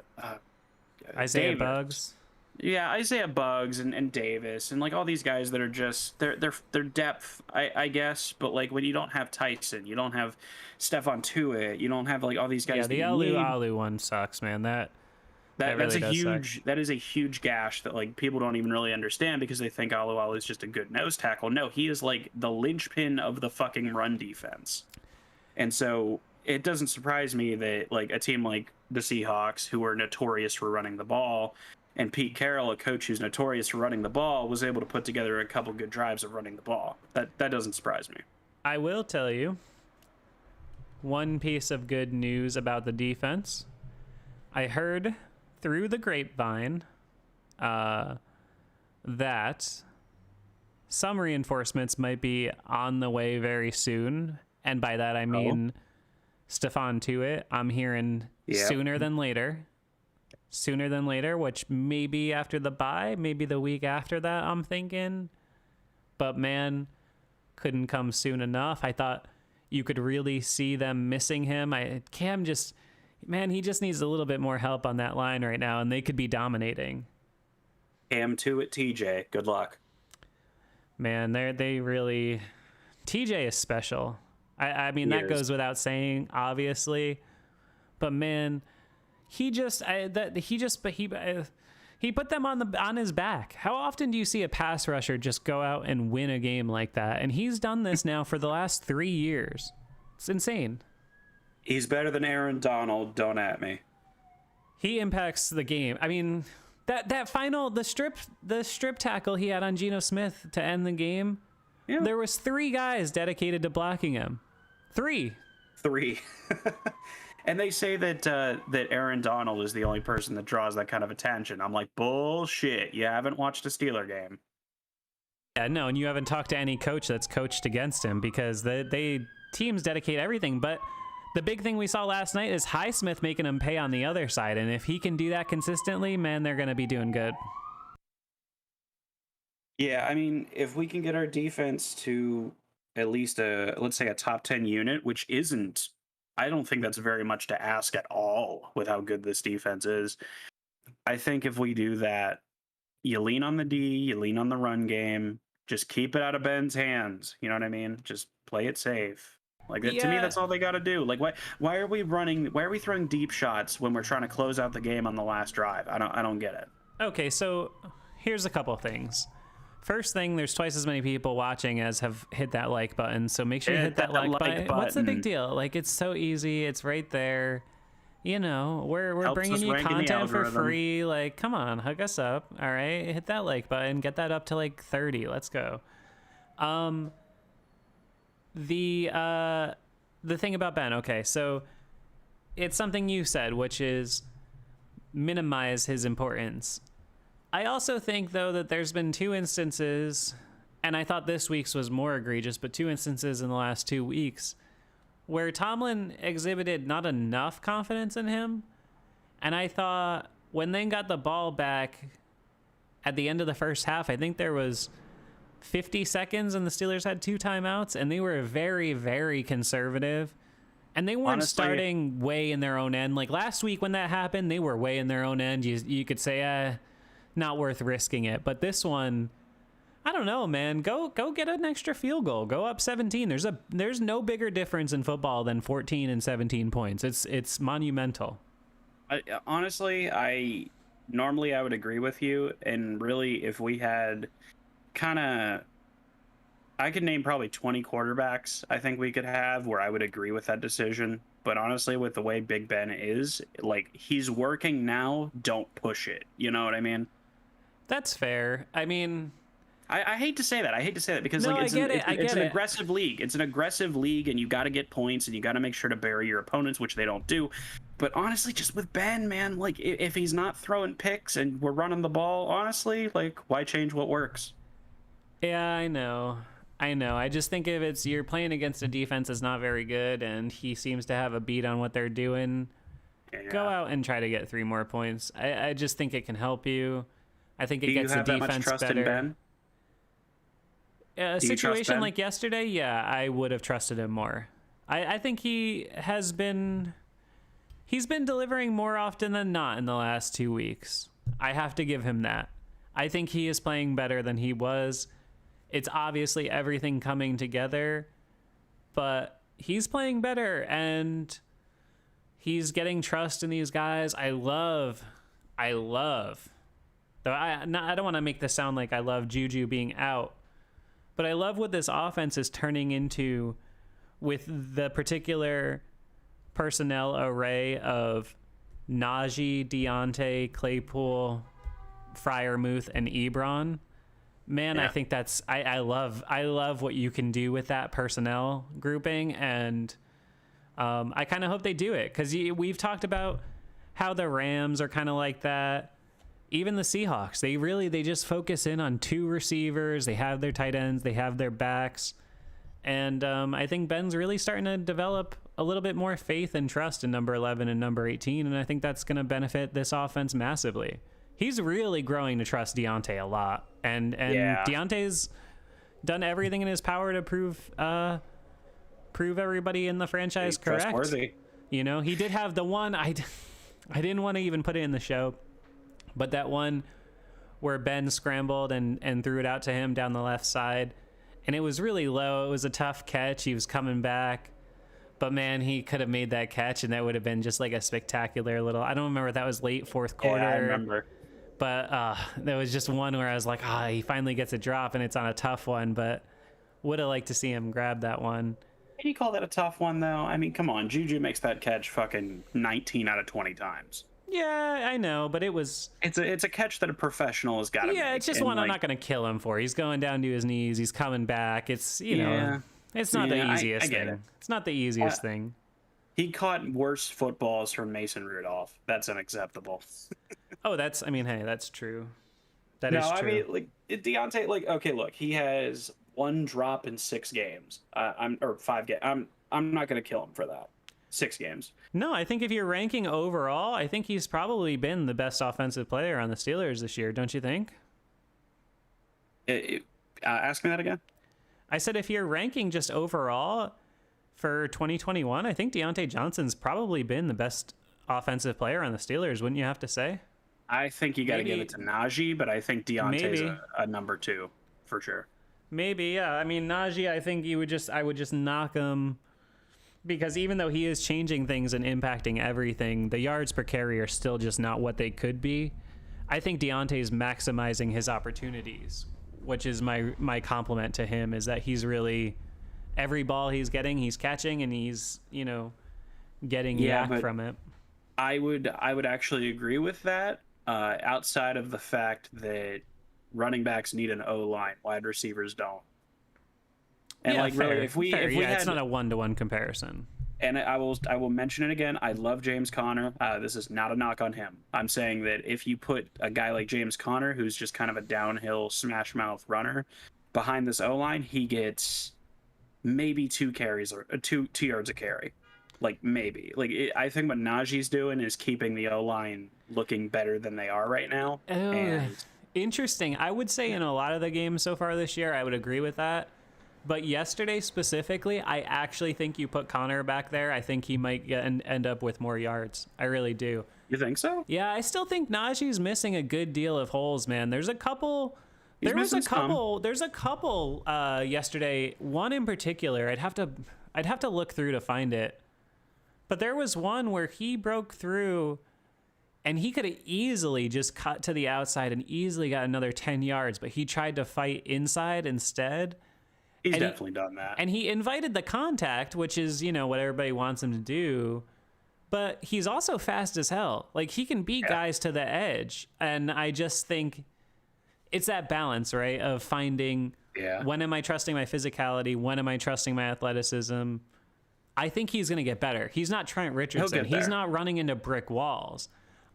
Isaiah Davis. Bugs? Yeah, Isaiah Buggs and Davis and like all these guys that are just they're depth, I guess. But like when you don't have Tyson, you don't have Stephon Tuitt, you don't have like all these Yeah, guys that the you Alu need. Alu one sucks, man. That That's really a does suck. that is a huge gash that like people don't even really understand because they think Alu Alu is just a good nose tackle. No, he is like the linchpin of the fucking run defense. And so it doesn't surprise me that like a team like the Seahawks, who are notorious for running the ball, and Pete Carroll, a coach who's notorious for running the ball, was able to put together a couple good drives of running the ball. That doesn't surprise me. I will tell you one piece of good news about the defense. I heard through the grapevine that some reinforcements might be on the way very soon. And by that, I mean Stephon Tuitt. I'm hearing sooner than later. Sooner than later, which maybe after the bye, maybe the week after that, I'm thinking. But man, couldn't come soon enough. I thought you could really see them missing him. Cam just, man, he just needs a little bit more help on that line right now, and they could be dominating. Cam Tuitt, TJ, good luck. Man, they really, TJ is special. I mean, that goes without saying, obviously, but man, he put them on his back. How often do you see a pass rusher just go out and win a game like that? And he's done this now for the last 3 years. It's insane. He's better than Aaron Donald. Don't at me. He impacts the game. I mean, that final the strip tackle he had on Geno Smith to end the game. Yeah. There was 3 guys dedicated to blocking him. 3. And they say that Aaron Donald is the only person that draws that kind of attention. I'm like, bullshit. You haven't watched a Steeler game. Yeah, no, and you haven't talked to any coach that's coached against him because teams dedicate everything. But the big thing we saw last night is Highsmith making him pay on the other side. And if he can do that consistently, man, they're going to be doing good. Yeah, I mean, if we can get our defense to at least let's say a top 10 unit, which isn't, I don't think that's very much to ask at all with how good this defense is. I think if we do that, you lean on the D, you lean on the run game, just keep it out of Ben's hands. You know what I mean? Just play it safe. Like to me, that's all they got to do. Like why are we throwing deep shots when we're trying to close out the game on the last drive? I don't get it. Okay, so here's a couple of things. First thing, there's twice as many people watching as have hit that like button, so make sure you hit that like button. What's the big deal? Like, it's so easy. It's right there. You know, we're bringing you content for free. Like, come on, hook us up. All right, hit that like button. Get that up to like 30. Let's go. The thing about Ben. Okay, so it's something you said, which is minimize his importance. I also think, though, that there's been 2 instances, and I thought this week's was more egregious, but 2 instances in the last 2 weeks where Tomlin exhibited not enough confidence in him. And I thought when they got the ball back at the end of the first half, I think there was 50 seconds and the Steelers had 2 timeouts, and they were very, very conservative. And they weren't starting way in their own end. Like last week when that happened, they were way in their own end. You could say, not worth risking it. But this one, I don't know, man. Go get an extra field goal. Go up 17. There's no bigger difference in football than 14 and 17 points. It's monumental. Honestly, I would agree with you. And really, if we had I could name probably 20 quarterbacks I think we could have where I would agree with that decision. But honestly, with the way Big Ben is, like, he's working now, don't push it. You know what I mean? That's fair. I mean, I hate to say that. Because like it's an aggressive league. It's an aggressive league, and you got to get points, and you got to make sure to bury your opponents, which they don't do. But honestly, just with Ben, man, like if he's not throwing picks and we're running the ball, honestly, like why change what works? Yeah, I know. I just think if you're playing against a defense that's not very good, and he seems to have a beat on what they're doing, go out and try to get 3 more points. I just think it can help you. I think it gets the defense better. Do you have that much trust in Ben? A situation like yesterday, yeah, I would have trusted him more. I think he's been delivering more often than not in the last 2 weeks. I have to give him that. I think he is playing better than he was. It's obviously everything coming together, but he's playing better and he's getting trust in these guys. I love, though I don't want to make this sound like I love Juju being out, but I love what this offense is turning into with the particular personnel array of Najee, Deontay, Claypool, Freiermuth, and Ebron. Man, yeah. I think that's I love what you can do with that personnel grouping, and I kind of hope they do it, because we've talked about how the Rams are kind of like that. Even the Seahawks, they just focus in on 2 receivers. They have their tight ends, they have their backs, and I think Ben's really starting to develop a little bit more faith and trust in number 11 and number 18, and I think that's going to benefit this offense massively. He's really growing to trust Deontay a lot, and yeah. Deontay's done everything in his power to prove everybody in the franchise correct. Trustworthy. You know, he did have the one I didn't want to even put it in the show, but that one where Ben scrambled and threw it out to him down the left side, and it was really low. It was a tough catch. He was coming back, but man, he could have made that catch, and that would have been just like a spectacular little. I don't remember if that was late fourth quarter. Yeah, I remember. But there was just one where I was like, he finally gets a drop, and it's on a tough one, but would have liked to see him grab that one. Can you call that a tough one, though? I mean, come on. Juju makes that catch fucking 19 out of 20 times. Yeah, I know, but it was... It's a catch that a professional has got to make. Yeah, it's just one I'm not going to kill him for. He's going down to his knees. He's coming back. It's, you know, it's not the easiest thing. It's not the easiest thing. He caught worse footballs from Mason Rudolph. That's unacceptable. That's true. That is true. I mean, like, Deontay, like, okay, look, he has 1 drop in 6 games. Or 5 games. I'm not going to kill him for that. 6 games. No, I think if you're ranking overall, I think he's probably been the best offensive player on the Steelers this year, don't you think? Ask me that again. I said if you're ranking just overall for 2021, I think Deontay Johnson's probably been the best offensive player on the Steelers, wouldn't you have to say? I think you got to give it to Najee, but I think Deontay's a number 2 for sure. Maybe, yeah. I mean, Najee, I think I would just knock him, because even though he is changing things and impacting everything, the yards per carry are still just not what they could be. I think Deontay's maximizing his opportunities, which is my compliment to him, is that he's really, every ball he's getting, he's catching, and he's, getting yak from it. I would actually agree with that, outside of the fact that running backs need an O-line, wide receivers don't. And really, if we had, it's not a 1-to-1 comparison. And I will mention it again. I love James Conner. This is not a knock on him. I'm saying that if you put a guy like James Conner, who's just kind of a downhill smash mouth runner, behind this O-line, he gets maybe 2 carries or 2 yards a carry. Like, maybe. I think what Najee's doing is keeping the O-line looking better than they are right now. Interesting. I would say in a lot of the games so far this year, I would agree with that. But yesterday specifically, I actually think you put Connor back there, I think he might end up with more yards. I really do. You think so? Yeah, I still think Najee's missing a good deal of holes, man. There's a couple. There's a couple yesterday. One in particular, I'd have to look through to find it. But there was one where he broke through, and he could have easily just cut to the outside and easily got another 10 yards, but he tried to fight inside instead. He's definitely done that. And he invited the contact, which is, what everybody wants him to do. But he's also fast as hell. Like, he can beat guys to the edge. And I just think it's that balance, right, of finding when am I trusting my physicality? When am I trusting my athleticism? I think he's going to get better. He's not Trent Richardson. He's not running into brick walls.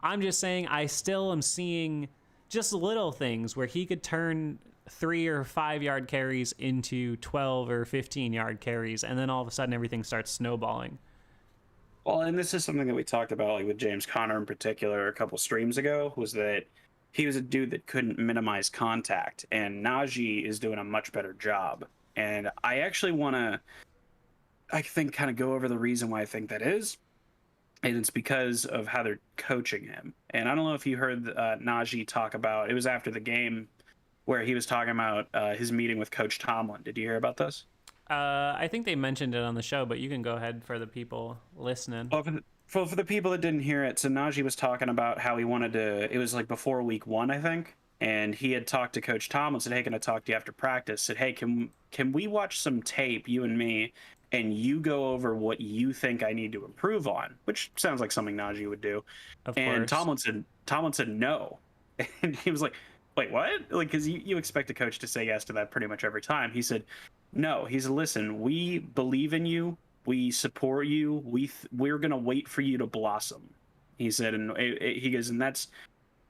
I'm just saying I still am seeing just little things where he could turn 3 or 5 yard carries into 12 or 15 yard carries, and then all of a sudden everything starts snowballing. Well, and this is something that we talked about, with James Conner in particular a couple streams ago, was that he was a dude that couldn't minimize contact, and Najee is doing a much better job. And I actually want to, kind of go over the reason why I think that is. and it's because of how they're coaching him. And I don't know if you heard Najee talk about, it was after the game where he was talking about his meeting with Coach Tomlin. Did you hear about this? I think they mentioned it on the show, but you can go ahead for the people listening. Well, for the people that didn't hear it, so Najee was talking about how he wanted to, it was like before week 1, I think. And he had talked to Coach Tomlin, said, hey, can I talk to you after practice? Said, hey, can we watch some tape, you and me, and you go over what you think I need to improve on, which sounds like something Najee would do. Of And course. Tomlin said no. And he was like, wait, what? Like, because you expect a coach to say yes to that pretty much every time. He said, no. He said, listen, we believe in you. We support you. We're going to wait for you to blossom. He said, and he goes, and that's,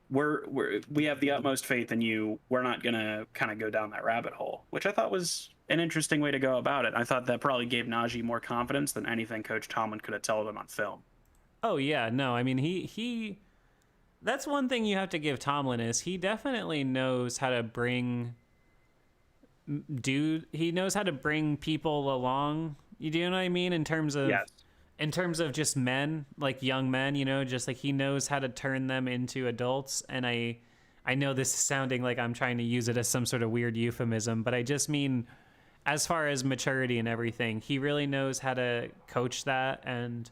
we have the utmost faith in you. We're not going to kind of go down that rabbit hole, which I thought was an interesting way to go about it. I thought that probably gave Najee more confidence than anything Coach Tomlin could have told him on film. Oh yeah, no, I mean he that's one thing you have to give Tomlin is he definitely knows how to bring he knows how to bring people along. You do know what I mean in terms of Yes. in terms of just men, like young men, you know, just like he knows how to turn them into adults. And I know this is sounding like I'm trying to use it as some sort of weird euphemism, but I just mean as far as maturity and everything, he really knows how to coach that. And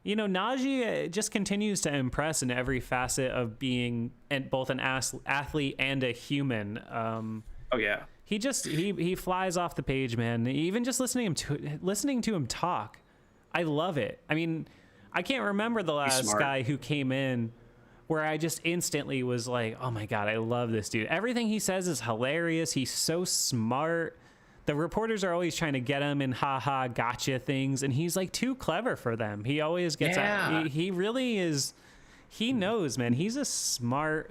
you know, Najee just continues to impress in every facet of being both an athlete and a human. Oh yeah. He flies off the page, man. Even just listening to him talk, I love it. I mean, I can't remember the last guy who came in where I just instantly was like, oh my God, I love this dude. Everything he says is hilarious. He's so smart. The reporters are always trying to get him in haha gotcha things, and he's like too clever for them. He always gets he really is. He knows, man. He's a smart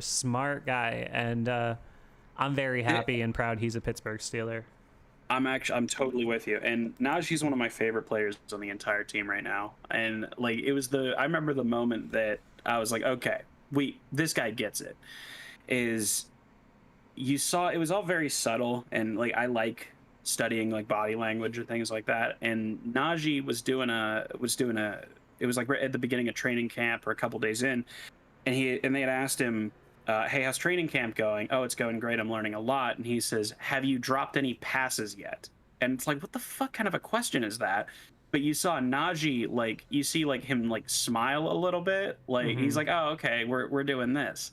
guy, and I'm very happy and proud he's a Pittsburgh Steeler. I'm totally with you. And Najee's one of my favorite players on the entire team right now. And like I remember the moment that I was like, okay, this guy gets it. Is you saw it was all very subtle, and like I like studying like body language or things like that. And Najee was doing it was like right at the beginning of training camp or a couple days in, and they had asked him, hey, how's training camp going? Oh, it's going great. I'm learning a lot. And he says, have you dropped any passes yet? And it's like, what the fuck kind of a question is that? But you saw Najee, like, you see like him like smile a little bit. Like he's like, oh, okay, we're doing this.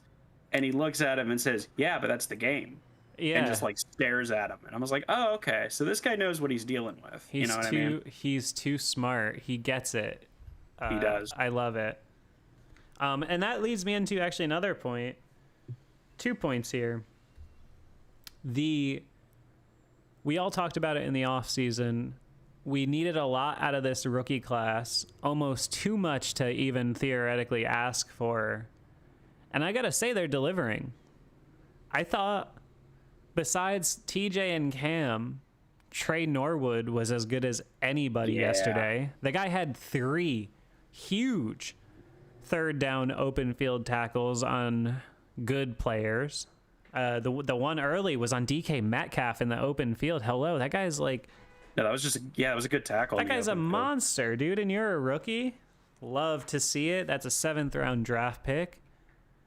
And he looks at him and says, yeah, but that's the game. Yeah. And just like stares at him. And I was like, oh, okay. So this guy knows what he's dealing with. You know what I mean? He's too smart. He gets it. He does. I love it. And that leads me into actually another point. 2 points here. We all talked about it in the off season. We needed a lot out of this rookie class, almost too much to even theoretically ask for. And I got to say, they're delivering. I thought besides TJ and Cam, Trey Norwood was as good as anybody yesterday. The guy had 3 huge third down open field tackles on good players. The one early was on DK Metcalf in the open field. Hello, that guy's like... No, that was just... Yeah, it was a good tackle. That guy's a monster, dude, and you're a rookie. Love to see it. That's a 7th round draft pick.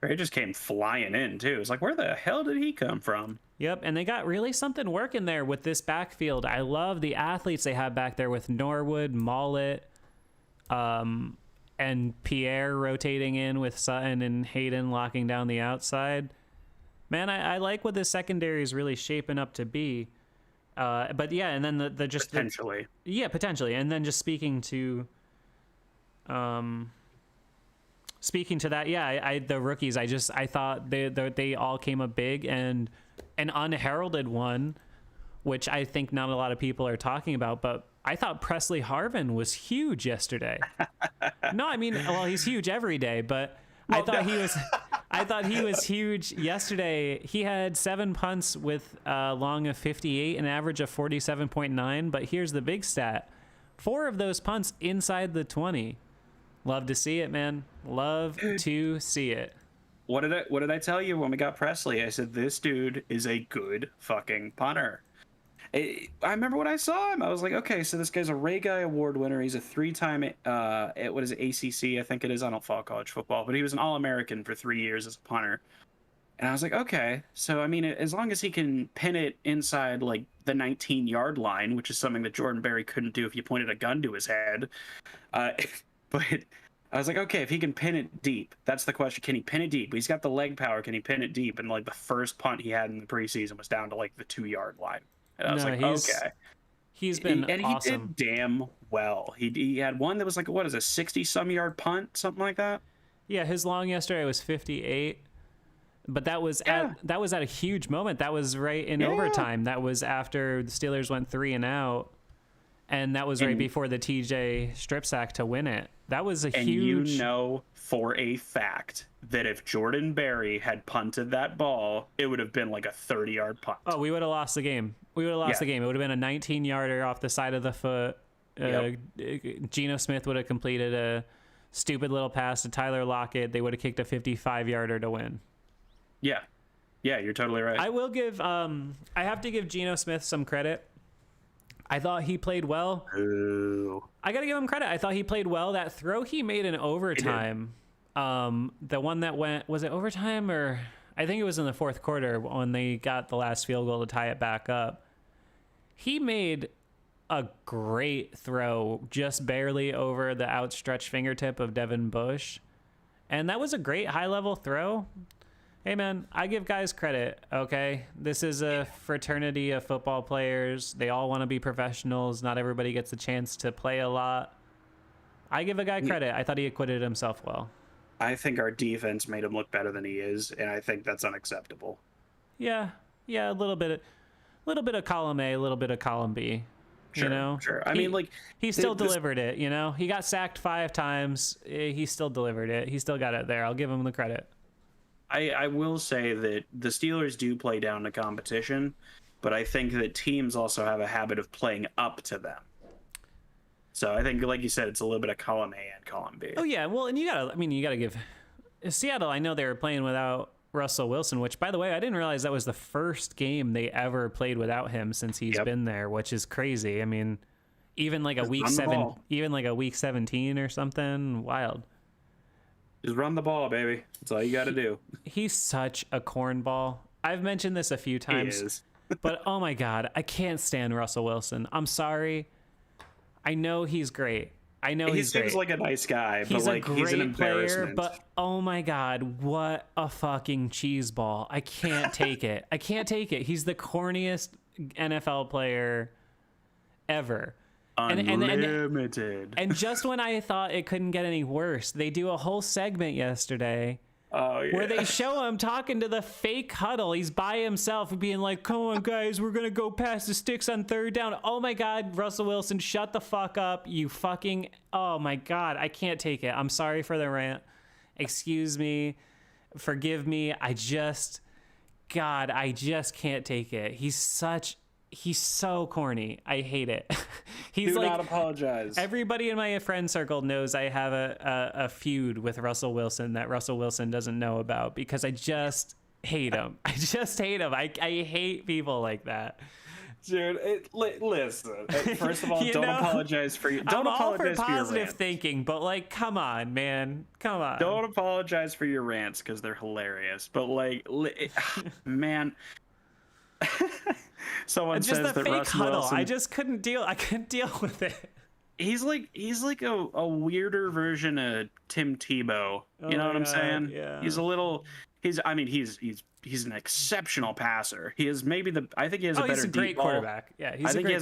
He just came flying in, too. It's like, where the hell did he come from? Yep, and they got really something working there with this backfield. I love the athletes they have back there with Norwood, Mollett, and Pierre rotating in with Sutton and Hayden locking down the outside. Man, I like what this secondary is really shaping up to be. But yeah, and then the just potentially. Potentially. And then just speaking to that, yeah, the rookies, I thought they all came up big, and an unheralded one, which I think not a lot of people are talking about, but I thought Presley Harvin was huge yesterday. No, I mean, well, he's huge every day, but I thought he was huge yesterday. He had 7 punts with long of 58, an average of 47.9. But here's the big stat: 4 of those punts inside the 20. Love to see it, man. Love to see it. What did I tell you when we got Presley? I said, this dude is a good fucking punter. I remember when I saw him, I was like, okay, so this guy's a Ray Guy Award winner. He's a 3-time, what is it, ACC? I think it is. I don't follow college football, but he was an All-American for 3 years as a punter. And I was like, okay, so I mean, as long as he can pin it inside like the 19-yard line, which is something that Jordan Berry couldn't do if you pointed a gun to his head. But I was like, okay, if he can pin it deep, that's the question. Can he pin it deep? He's got the leg power. Can he pin it deep? And like the first punt he had in the preseason was down to like the 2-yard line. And I was like, okay. He's been awesome. He did damn well. He had one that was like, what is a 60-some yard punt, something like that? Yeah, his long yesterday was 58. But that was at a huge moment. That was right in overtime. That was after the Steelers went 3 and out, and that was right before the TJ strip sack to win it. That was a huge. And you know for a fact that if Jordan Berry had punted that ball, it would have been like a 30-yard punt. Oh, we would have lost the game. We would have lost the game. It would have been a 19-yarder off the side of the foot. Geno Smith would have completed a stupid little pass to Tyler Lockett. They would have kicked a 55-yarder to win. Yeah, you're totally right. I will give, I have to give Geno Smith some credit. I thought he played well. Ooh. I got to give him credit. I thought he played well. That throw he made in overtime, the one that went, was it overtime or I think it was in the fourth quarter when they got the last field goal to tie it back up. He made a great throw just barely over the outstretched fingertip of Devin Bush. And that was a great high-level throw. Hey, man, I give guys credit, okay? This is a fraternity of football players. They all want to be professionals. Not everybody gets a chance to play a lot. I give a guy credit. I thought he acquitted himself well. I think our defense made him look better than he is, and I think that's unacceptable. Yeah, a little bit of column A, a little bit of column B. Sure, you know? Sure. I mean, like... He still delivered it, you know? He got sacked 5 times. He still delivered it. He still got it there. I'll give him the credit. I will say that the Steelers do play down to competition, but I think that teams also have a habit of playing up to them. So I think, like you said, it's a little bit of column A and column B. Oh, yeah. Well, and you got to give Seattle. I know they were playing without Russell Wilson, which, by the way, I didn't realize that was the first game they ever played without him since he's been there, which is crazy. I mean, even like a week 17 or something. Wild. Just run the ball, baby. That's all you got to do. He's such a cornball. I've mentioned this a few times. He is. But, oh, my God, I can't stand Russell Wilson. I'm sorry. I know he's great. I know he's great. He seems like a nice guy, but he's like a great he's an embarrassment. Player, but, oh, my God, what a fucking cheese ball. I can't take it. I can't take it. He's the corniest NFL player ever. Unlimited. And just when I thought it couldn't get any worse, they do a whole segment yesterday where they show him talking to the fake huddle. He's by himself being like, come on, guys, we're going to go past the sticks on 3rd down. Oh, my God, Russell Wilson, shut the fuck up. You fucking, oh, my God, I can't take it. I'm sorry for the rant. Excuse me. Forgive me. I just can't take it. He's so corny. I hate it. He's Do not apologize. Everybody in my friend circle knows I have a feud with Russell Wilson that Russell Wilson doesn't know about because I just hate him. I hate people like that. Dude, listen. First of all, don't apologize for you. Don't I'm apologize all for your positive rants. thinking, but like, come on, man, come on. Don't apologize for your rants because they're hilarious. But like, man. Someone just says the that fake Russell huddle. Wilson, I couldn't deal with it. He's like a weirder version of Tim Tebow. You know what I'm saying? Yeah. He's an exceptional passer. He is maybe I think he has a better he's a great deep ball. quarterback. Yeah, I think he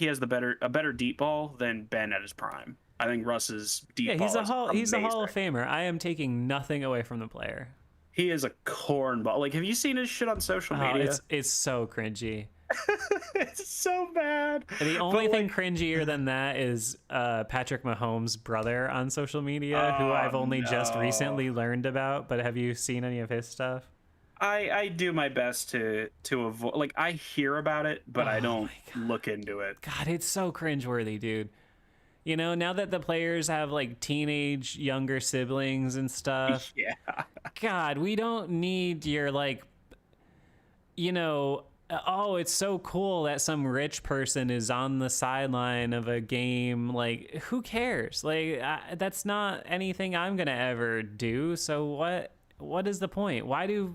has a better deep ball than Ben at his prime. I think Russ's deep ball. He's a Hall of Famer. I am taking nothing away from the player. He is a cornball. Like, have you seen his shit on social media? It's so cringy. It's so bad. And the only thing cringier than that is Patrick Mahomes' brother on social media, who I've only just recently learned about. But have you seen any of his stuff? I do my best to avoid. Like, I hear about it, but I don't look into it. God, it's so cringeworthy, dude. You know, now that the players have like teenage younger siblings and stuff. Yeah. God, we don't need your like, you know, oh, it's so cool that some rich person is on the sideline of a game. Like, who cares? Like, that's not anything I'm gonna ever do. So what is the point? Why do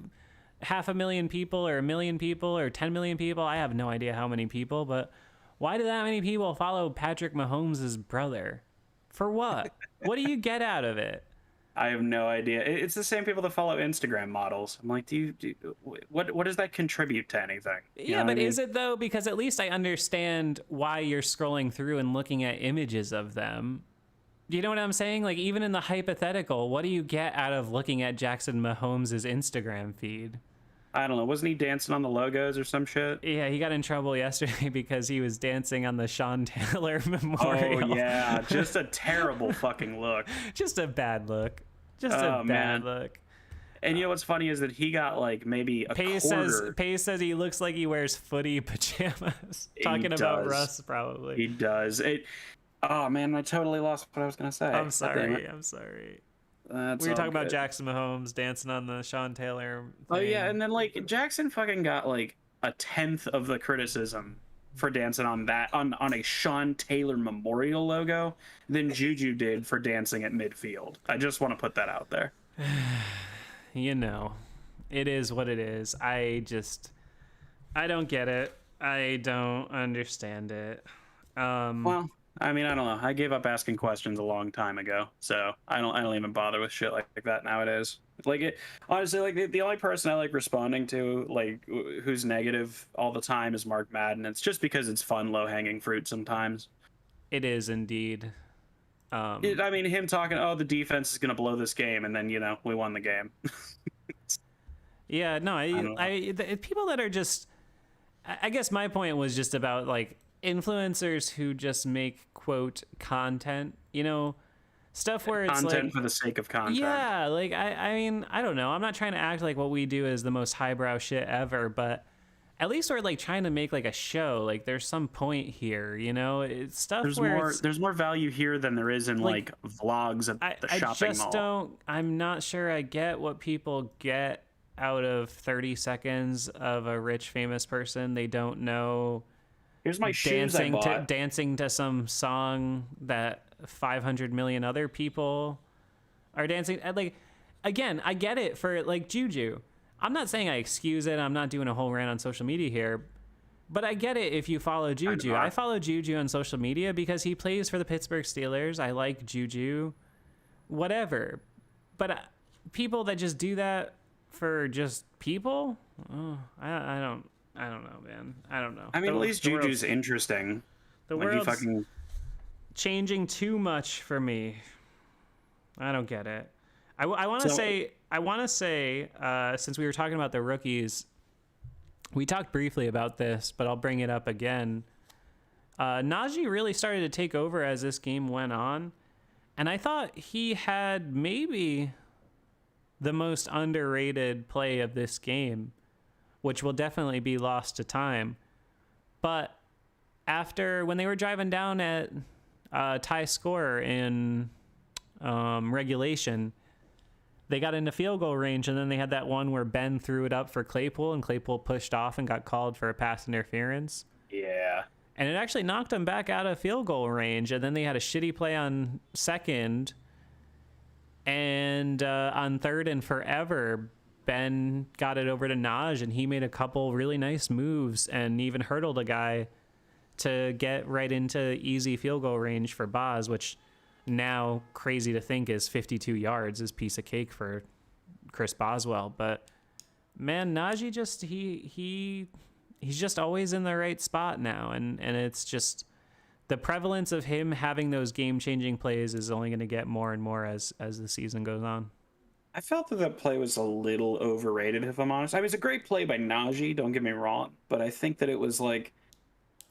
500,000 people or 1,000,000 people or 10 million people, I have no idea how many people, but why do that many people follow Patrick Mahomes' brother? For what? What do you get out of it? I have no idea. It's the same people that follow Instagram models. I'm like, what does that contribute to anything? You Yeah, know but what I mean? is it though? Because at least I understand why you're scrolling through and looking at images of them. Do you know what I'm saying? Like, even in the hypothetical, what do you get out of looking at Jackson Mahomes' Instagram feed? I don't know. Wasn't he dancing on the logos or some shit? Yeah, he got in trouble yesterday because he was dancing on the Sean Taylor Memorial. Oh yeah, just a terrible fucking look. Just a bad look. Just a bad look. And you know what's funny is that he got like maybe a quarter. Pace says he looks like he wears footy pajamas. Talking about Russ, probably. He does. Oh man, I totally lost what I was gonna say. I'm sorry. We were talking about Jackson Mahomes dancing on the Sean Taylor thing. Oh yeah, and then like Jackson fucking got like 1/10 of the criticism for dancing on that on a Sean Taylor Memorial logo than Juju did for dancing at midfield. I just want to put that out there. You know, it is what it is. I don't get it. I don't understand it. Well, I mean, I don't know. I gave up asking questions a long time ago, so I don't even bother with shit like that nowadays. Like honestly, like the only person I like responding to, like who's negative all the time, is Mark Madden. It's just because it's fun, low hanging fruit sometimes. It is indeed. I mean, him talking, oh, the defense is gonna blow this game, and then we won the game. Yeah, no, the people that are just, I guess my point was just about like influencers who just make quote content, stuff where it's content like for the sake of content. Yeah, like I mean, I don't know. I'm not trying to act like what we do is the most highbrow shit ever, but at least we're like trying to make like a show. Like there's some point here, It's stuff there's more value here than there is in like vlogs at the shopping mall. I'm not sure I get what people get out of 30 seconds of a rich famous person they don't know. Here's my shoes I bought. Dancing to some song that 500 million other people are dancing. Like, again, I get it for like Juju. I'm not saying I excuse it. I'm not doing a whole rant on social media here, but I get it if you follow Juju. I follow Juju on social media because he plays for the Pittsburgh Steelers. I like Juju, whatever. But people that just do that for just people, I don't know, man. I don't know. I mean, at least Juju's interesting. The world's changing too much for me. I don't get it. I want to say, since we were talking about the rookies, we talked briefly about this, but I'll bring it up again. Najee really started to take over as this game went on, and I thought he had maybe the most underrated play of this game, which will definitely be lost to time. But when they were driving down at tie score in regulation, they got into field goal range, and then they had that one where Ben threw it up for Claypool, and Claypool pushed off and got called for a pass interference. Yeah. And it actually knocked them back out of field goal range, and then they had a shitty play on second, and on third and forever, Ben got it over to Naj, and he made a couple really nice moves and even hurdled a guy to get right into easy field goal range for Boz, which now, crazy to think, is 52 yards, is piece of cake for Chris Boswell. But man, Najee just he's just always in the right spot now, and it's just the prevalence of him having those game-changing plays is only going to get more and more as the season goes on. I felt that play was a little overrated, if I'm honest. I mean, it's a great play by Najee, don't get me wrong, but I think that it was like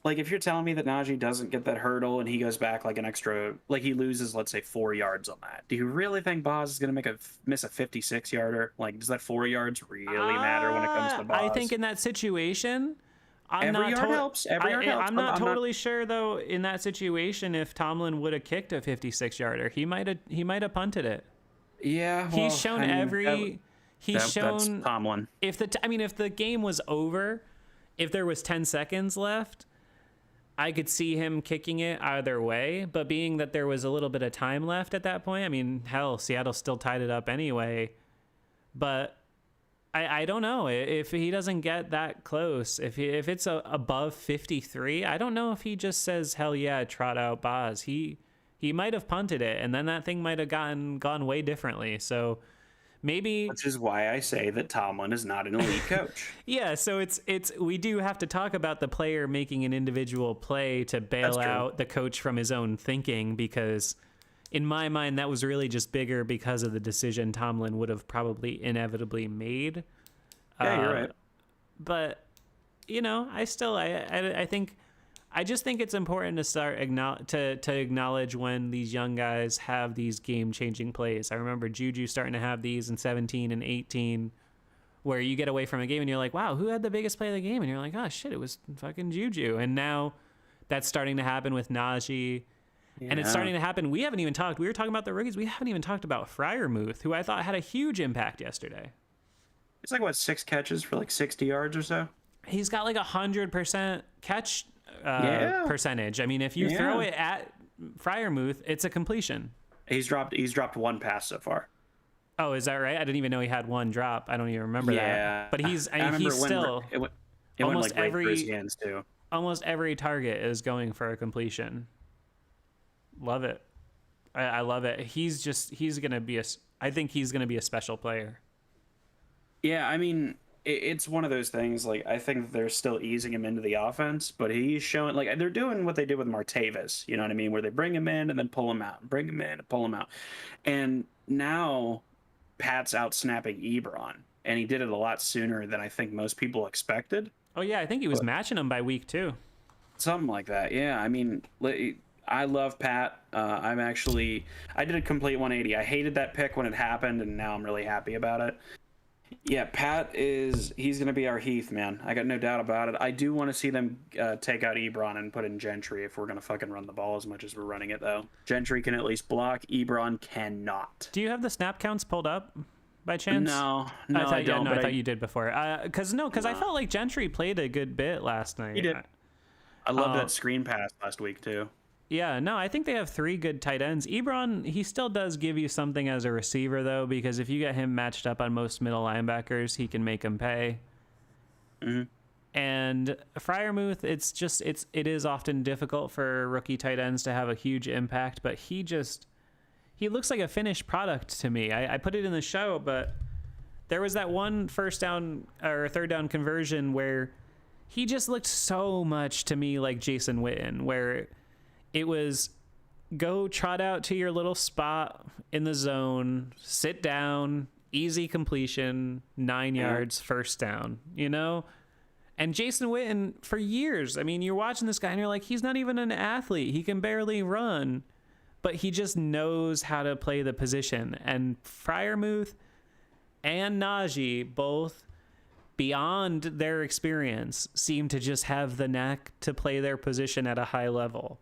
if you're telling me that Najee doesn't get that hurdle and he goes back like an extra, like he loses, let's say, 4 yards on that, do you really think Boz is going to miss a 56-yarder? Like, does that 4 yards really matter when it comes to Boz? I think in that situation, every yard helps. I'm not totally sure though. In that situation, if Tomlin would have kicked a 56-yarder, he might have punted it. Yeah, well, he's shown that's Tomlin. If the game was over, if there was 10 seconds left, I could see him kicking it either way. But being that there was a little bit of time left at that point, I mean, hell, Seattle still tied it up anyway. But I don't know if he doesn't get that close. If it's above 53, I don't know if he just says, hell yeah, trot out Boz. He might have punted it, and then that thing might have gone way differently. So maybe, which is why I say that Tomlin is not an elite coach. Yeah, so it's we do have to talk about the player making an individual play to bail out the coach from his own thinking, because in my mind that was really just bigger because of the decision Tomlin would have probably inevitably made. Yeah, you're right. But I just think it's important to start to acknowledge when these young guys have these game-changing plays. I remember Juju starting to have these in 17 and 18, where you get away from a game and you're like, wow, who had the biggest play of the game? And you're like, oh, shit, it was fucking Juju. And now that's starting to happen with Najee. Yeah. And it's starting to happen. We were talking about the rookies. We haven't even talked about Freiermuth, who I thought had a huge impact yesterday. It's like, what, 6 catches for like 60 yards or so? He's got like 100% catch percentage. I mean, if you throw it at Freiermuth, it's a completion. He's dropped 1 pass so far. Oh, is that right? I didn't even know he had 1 drop. I don't even remember that. But he's still it went like right through his hands too. Almost every target is going for a completion. Love it. I love it. I think he's gonna be a special player. Yeah, I mean, it's one of those things, like, I think they're still easing him into the offense, but he's showing, like, they're doing what they did with Martavis, you know what I mean, where they bring him in and then pull him out, bring him in and pull him out. And now Pat's out snapping Ebron, and he did it a lot sooner than I think most people expected. Oh, yeah, I think he was matching him by week 2. Something like that, yeah. I mean, I love Pat. I did a complete 180. I hated that pick when it happened, and now I'm really happy about it. Yeah, he's going to be our Heath, man. I got no doubt about it. I do want to see them take out Ebron and put in Gentry if we're going to fucking run the ball as much as we're running it, though. Gentry can at least block. Ebron cannot. Do you have the snap counts pulled up by chance? No, I don't. I thought you did before. Because I felt like Gentry played a good bit last night. He did. I love that screen pass last week, too. Yeah, no, I think they have 3 good tight ends. Ebron, he still does give you something as a receiver, though, because if you get him matched up on most middle linebackers, he can make them pay. Mm-hmm. And Freiermuth, it is often difficult for rookie tight ends to have a huge impact, but he looks like a finished product to me. I put it in the show, but there was that one first down or third down conversion where he just looked so much to me like Jason Witten, where it was go trot out to your little spot in the zone, sit down, easy completion, 9 yards, first down, you know? And Jason Witten, for years, I mean, you're watching this guy and you're like, he's not even an athlete. He can barely run, but he just knows how to play the position. And Freiermuth and Najee, both beyond their experience, seem to just have the knack to play their position at a high level.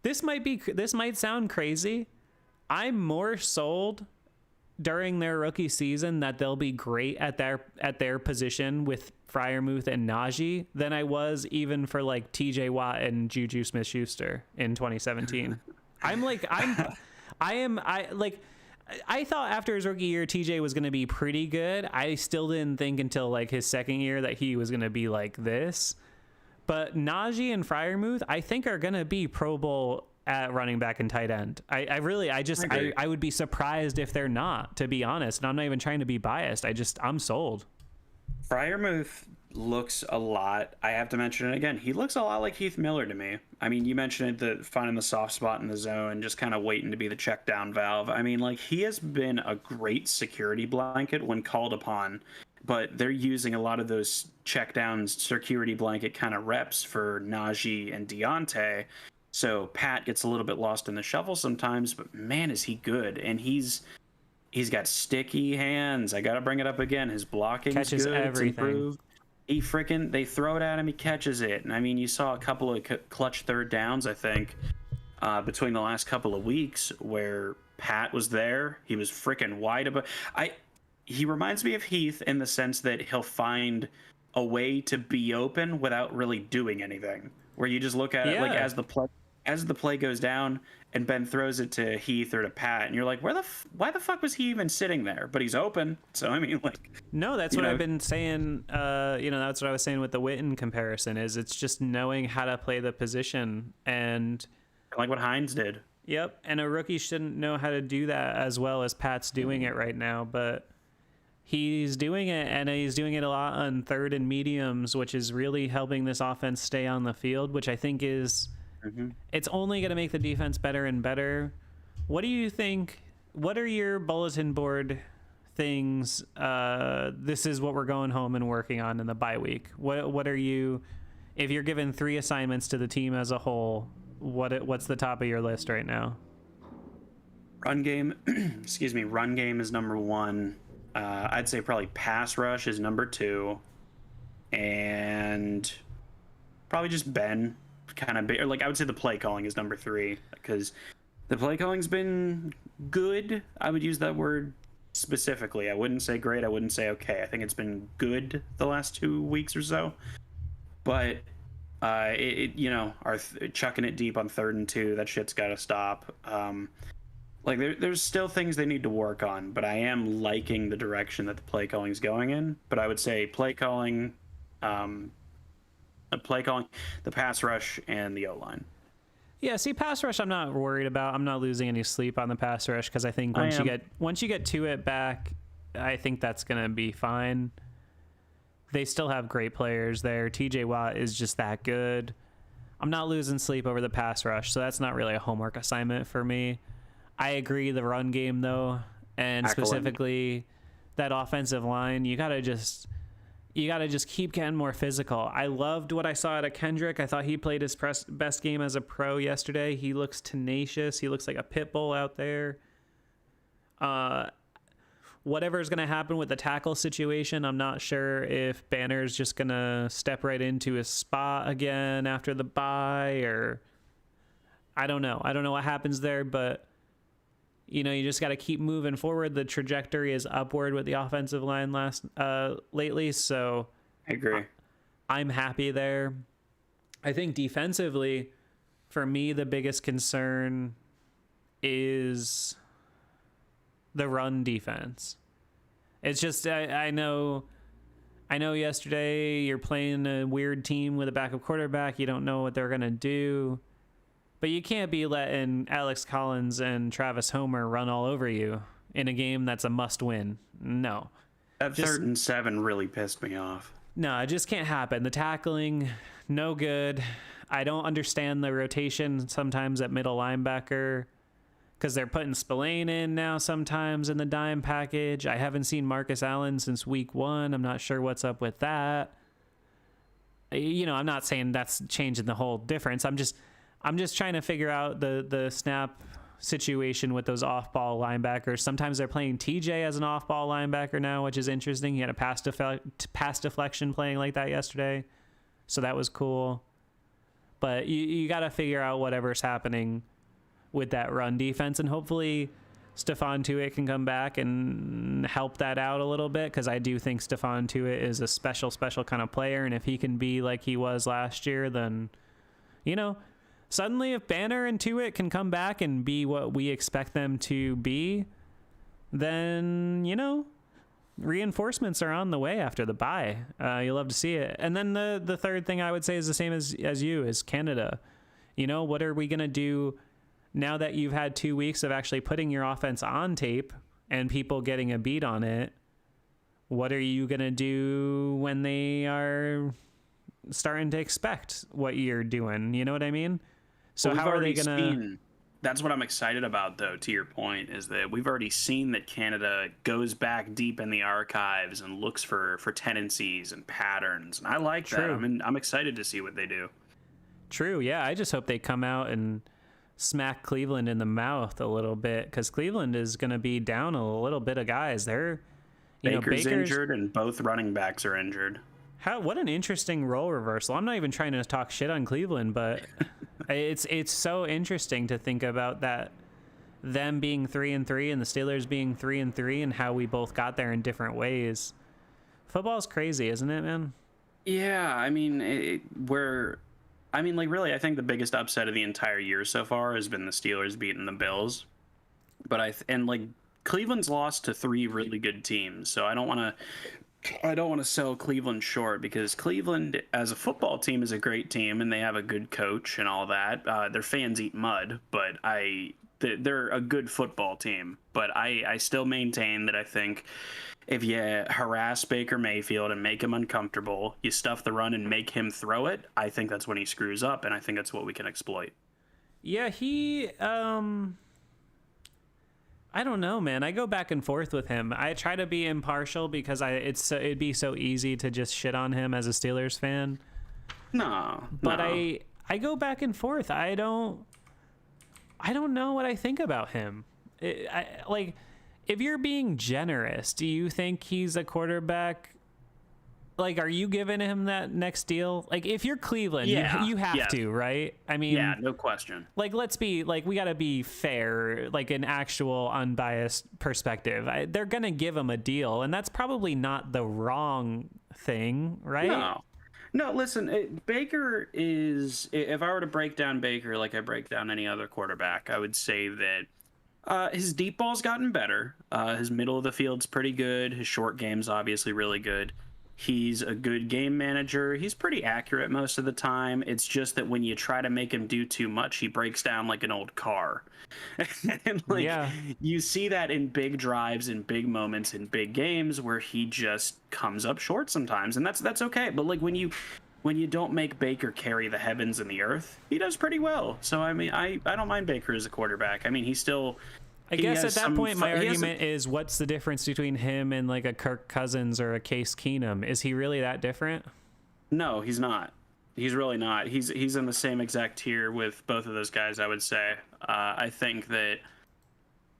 This might sound crazy. I'm more sold during their rookie season that they'll be great at their position with Freiermuth and Najee than I was even for like TJ Watt and Juju Smith-Schuster in 2017. I thought after his rookie year TJ was going to be pretty good. I still didn't think until like his second year that he was going to be like this. But Najee and Freiermuth, I think, are going to be Pro Bowl at running back and tight end. I would be surprised if they're not, to be honest. And I'm not even trying to be biased. I'm sold. Freiermuth looks a lot. I have to mention it again. He looks a lot like Heath Miller to me. I mean, you mentioned it, finding the soft spot in the zone, just kind of waiting to be the check down valve. I mean, like, he has been a great security blanket when called upon. But they're using a lot of those check downs, security blanket kind of reps for Najee and Deontay. So Pat gets a little bit lost in the shuffle sometimes, but man, is he good. And he's got sticky hands. I got to bring it up again. His blocking catches good. Everything. They throw it at him, he catches it. And I mean, you saw a couple of clutch third downs, I think, between the last couple of weeks where Pat was there. He was freaking wide open. He reminds me of Heath in the sense that he'll find a way to be open without really doing anything. Where you just look at it like Yeah. as the play goes down and Ben throws it to Heath or to Pat, and you're like, why the fuck was he even sitting there? But he's open, so I mean, like, No, that's what I've been saying. That's what I was saying with the Witten comparison. Is it's just knowing how to play the position, and like what Hines did. Yep, and a rookie shouldn't know how to do that as well as Pat's doing it right now, but he's doing it, and he's doing it a lot on third and mediums, which is really helping this offense stay on the field, which I think is it's only going to make the defense better and better. What do you think? What are your bulletin board things? This is what we're going home and working on in the bye week. What are you, if you're given 3 assignments to the team as a whole, what's the top of your list right now? Run game, excuse me. Run game is number 1. I'd say probably pass rush is number 2, and probably just Ben. Kind of, or like I would say the play calling is number 3 because the play calling's been good. I would use that word specifically. I wouldn't say great. I wouldn't say okay. I think it's been good the last 2 weeks or so. But chucking it deep on 3rd and 2, that shit's got to stop. There's still things they need to work on, but I am liking the direction that the play calling is going in. But I would say play calling, the pass rush, and the O-line. Yeah, see, pass rush I'm not worried about. I'm not losing any sleep on the pass rush because I think once you get to it back, I think that's going to be fine. They still have great players there. TJ Watt is just that good. I'm not losing sleep over the pass rush, so that's not really a homework assignment for me. I agree the run game, though, and specifically that offensive line, you gotta just keep getting more physical. I loved what I saw out of Kendrick. I thought he played his best game as a pro yesterday. He looks tenacious. He looks like a pit bull out there. Whatever's going to happen with the tackle situation, I'm not sure if Banner's just going to step right into his spot again after the bye, or I don't know. I don't know what happens there, but you just got to keep moving forward. The trajectory is upward with the offensive line lately, so I agree. I'm happy there. I think defensively, for me, the biggest concern is the run defense. It's just I know yesterday you're playing a weird team with a backup quarterback. You don't know what they're gonna do. But you can't be letting Alex Collins and Travis Homer run all over you in a game that's a must-win. No. That 3rd and 7 really pissed me off. No, it just can't happen. The tackling, no good. I don't understand the rotation sometimes at middle linebacker because they're putting Spillane in now sometimes in the dime package. I haven't seen Marcus Allen since week 1. I'm not sure what's up with that. I'm not saying that's changing the whole difference. I'm just trying to figure out the snap situation with those off-ball linebackers. Sometimes they're playing TJ as an off-ball linebacker now, which is interesting. He had a pass deflection playing like that yesterday, so that was cool. But you got to figure out whatever's happening with that run defense, and hopefully Stephon Tuitt can come back and help that out a little bit, because I do think Stephon Tuitt is a special kind of player, and if he can be like he was last year, then, suddenly if Banner and Tuitt can come back and be what we expect them to be, then, reinforcements are on the way after the bye. You'll love to see it. And then the third thing I would say is the same as you, is Canada. What are we going to do now that you've had 2 weeks of actually putting your offense on tape and people getting a beat on it? What are you going to do when they are starting to expect what you're doing? You know what I mean? So how are they going to... That's what I'm excited about, though, to your point, is that we've already seen that Canada goes back deep in the archives and looks for tendencies and patterns. And I like that. I'm excited to see what they do. True, yeah. I just hope they come out and smack Cleveland in the mouth a little bit, because Cleveland is going to be down a little bit of guys. Baker's injured, and both running backs are injured. What an interesting role reversal. I'm not even trying to talk shit on Cleveland, but it's so interesting to think about that, them being 3-3 and the Steelers being 3-3, and how we both got there in different ways. Football's crazy, isn't it, man? Yeah, I mean, like, really, I think the biggest upset of the entire year so far has been the Steelers beating the Bills. But and like Cleveland's lost to three really good teams, so I don't want to sell Cleveland short, because Cleveland as a football team is a great team and they have a good coach and all that. Their fans eat mud, but they're a good football team. But I still maintain that I think if you harass Baker Mayfield and make him uncomfortable, you stuff the run and make him throw it, I think that's when he screws up, and I think that's what we can exploit. Yeah, I don't know, man. I go back and forth with him. I try to be impartial because it'd be so easy to just shit on him as a Steelers fan. But I go back and forth. I don't know what I think about him. Like, if you're being generous, do you think he's a quarterback? Like, are you giving him that next deal? Like, if you're Cleveland, you have to, right? I mean, yeah, no question. Like, we got to be fair, like an actual unbiased perspective. They're going to give him a deal, and that's probably not the wrong thing, right? No, listen, Baker is, if I were to break down Baker like I break down any other quarterback, I would say that his deep ball's gotten better. His middle of the field's pretty good. His short game's obviously really good. He's a good game manager. He's pretty accurate most of the time. It's just that when you try to make him do too much, he breaks down like an old car. And you see that in big drives, in big moments, in big games where he just comes up short sometimes, and that's okay. But like when you don't make Baker carry the heavens and the earth, he does pretty well. So I mean, I don't mind Baker as a quarterback. I mean, I guess at that point, my argument is, what's the difference between him and like a Kirk Cousins or a Case Keenum? Is he really that different? No, he's not. He's really not. He's in the same exact tier with both of those guys, I would say. I think that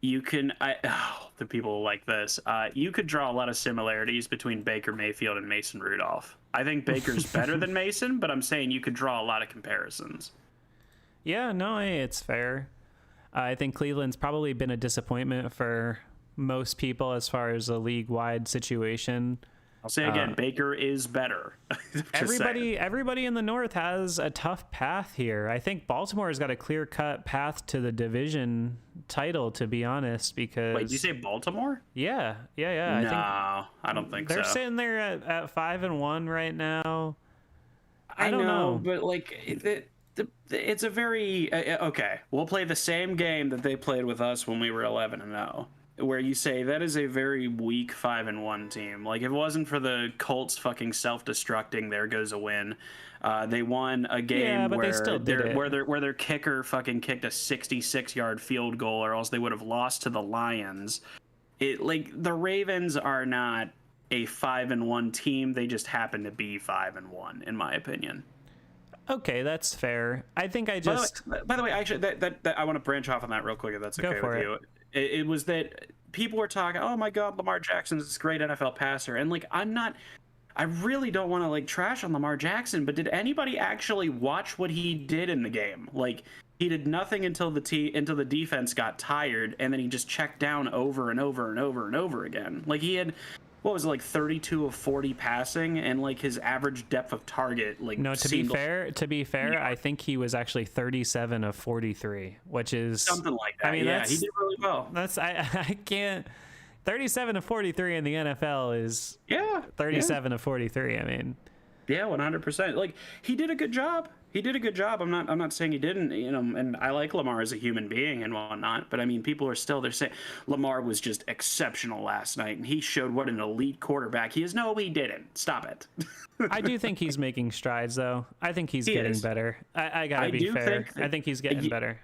you can, the people like this, you could draw a lot of similarities between Baker Mayfield and Mason Rudolph. I think Baker's better than Mason, but I'm saying you could draw a lot of comparisons. Yeah, no, it's fair. I think Cleveland's probably been a disappointment for most people as far as a league-wide situation. I'll say again, Baker is better. Everybody in the North has a tough path here. I think Baltimore's got a clear-cut path to the division title, to be honest, because... Wait, did you say Baltimore? Yeah. No, I don't think they're so. They're sitting there at 5-1 right now. I don't know, but like... It's a very okay. We'll play the same game that they played with us when we were 11-0, where you say that is a very weak 5-1 team. Like, if it wasn't for the Colts fucking self-destructing, there goes a win. They won a game where their kicker fucking kicked a 66-yard field goal, or else they would have lost to the Lions. The Ravens are not a 5-1 team. They just happen to be 5-1, in my opinion. Okay, that's fair. I think I just... By the way, actually, that I want to branch off on that real quick, if that's okay with you. It was that people were talking, oh my God, Lamar Jackson's this great NFL passer. And, like, I really don't want to, like, trash on Lamar Jackson, but did anybody actually watch what he did in the game? Like, he did nothing until the defense got tired, and then he just checked down over and over and over and over again. Like, he had... what was it, like 32 of 40 passing, and like his average depth of target, like, no, to be fair, yeah. I think he was actually 37 of 43, which is something like that. I mean, yeah, he did really well. I can't 37 of 43 in the NFL is 37 of 43. I mean, yeah, 100%. Like, he did a good job. I'm not saying he didn't, and I like Lamar as a human being and whatnot, but I mean, people are still, they're saying Lamar was just exceptional last night and he showed what an elite quarterback he is. No, he didn't. Stop it. I do think he's making strides, though. I think he's getting better. I gotta be fair. I think he's getting better.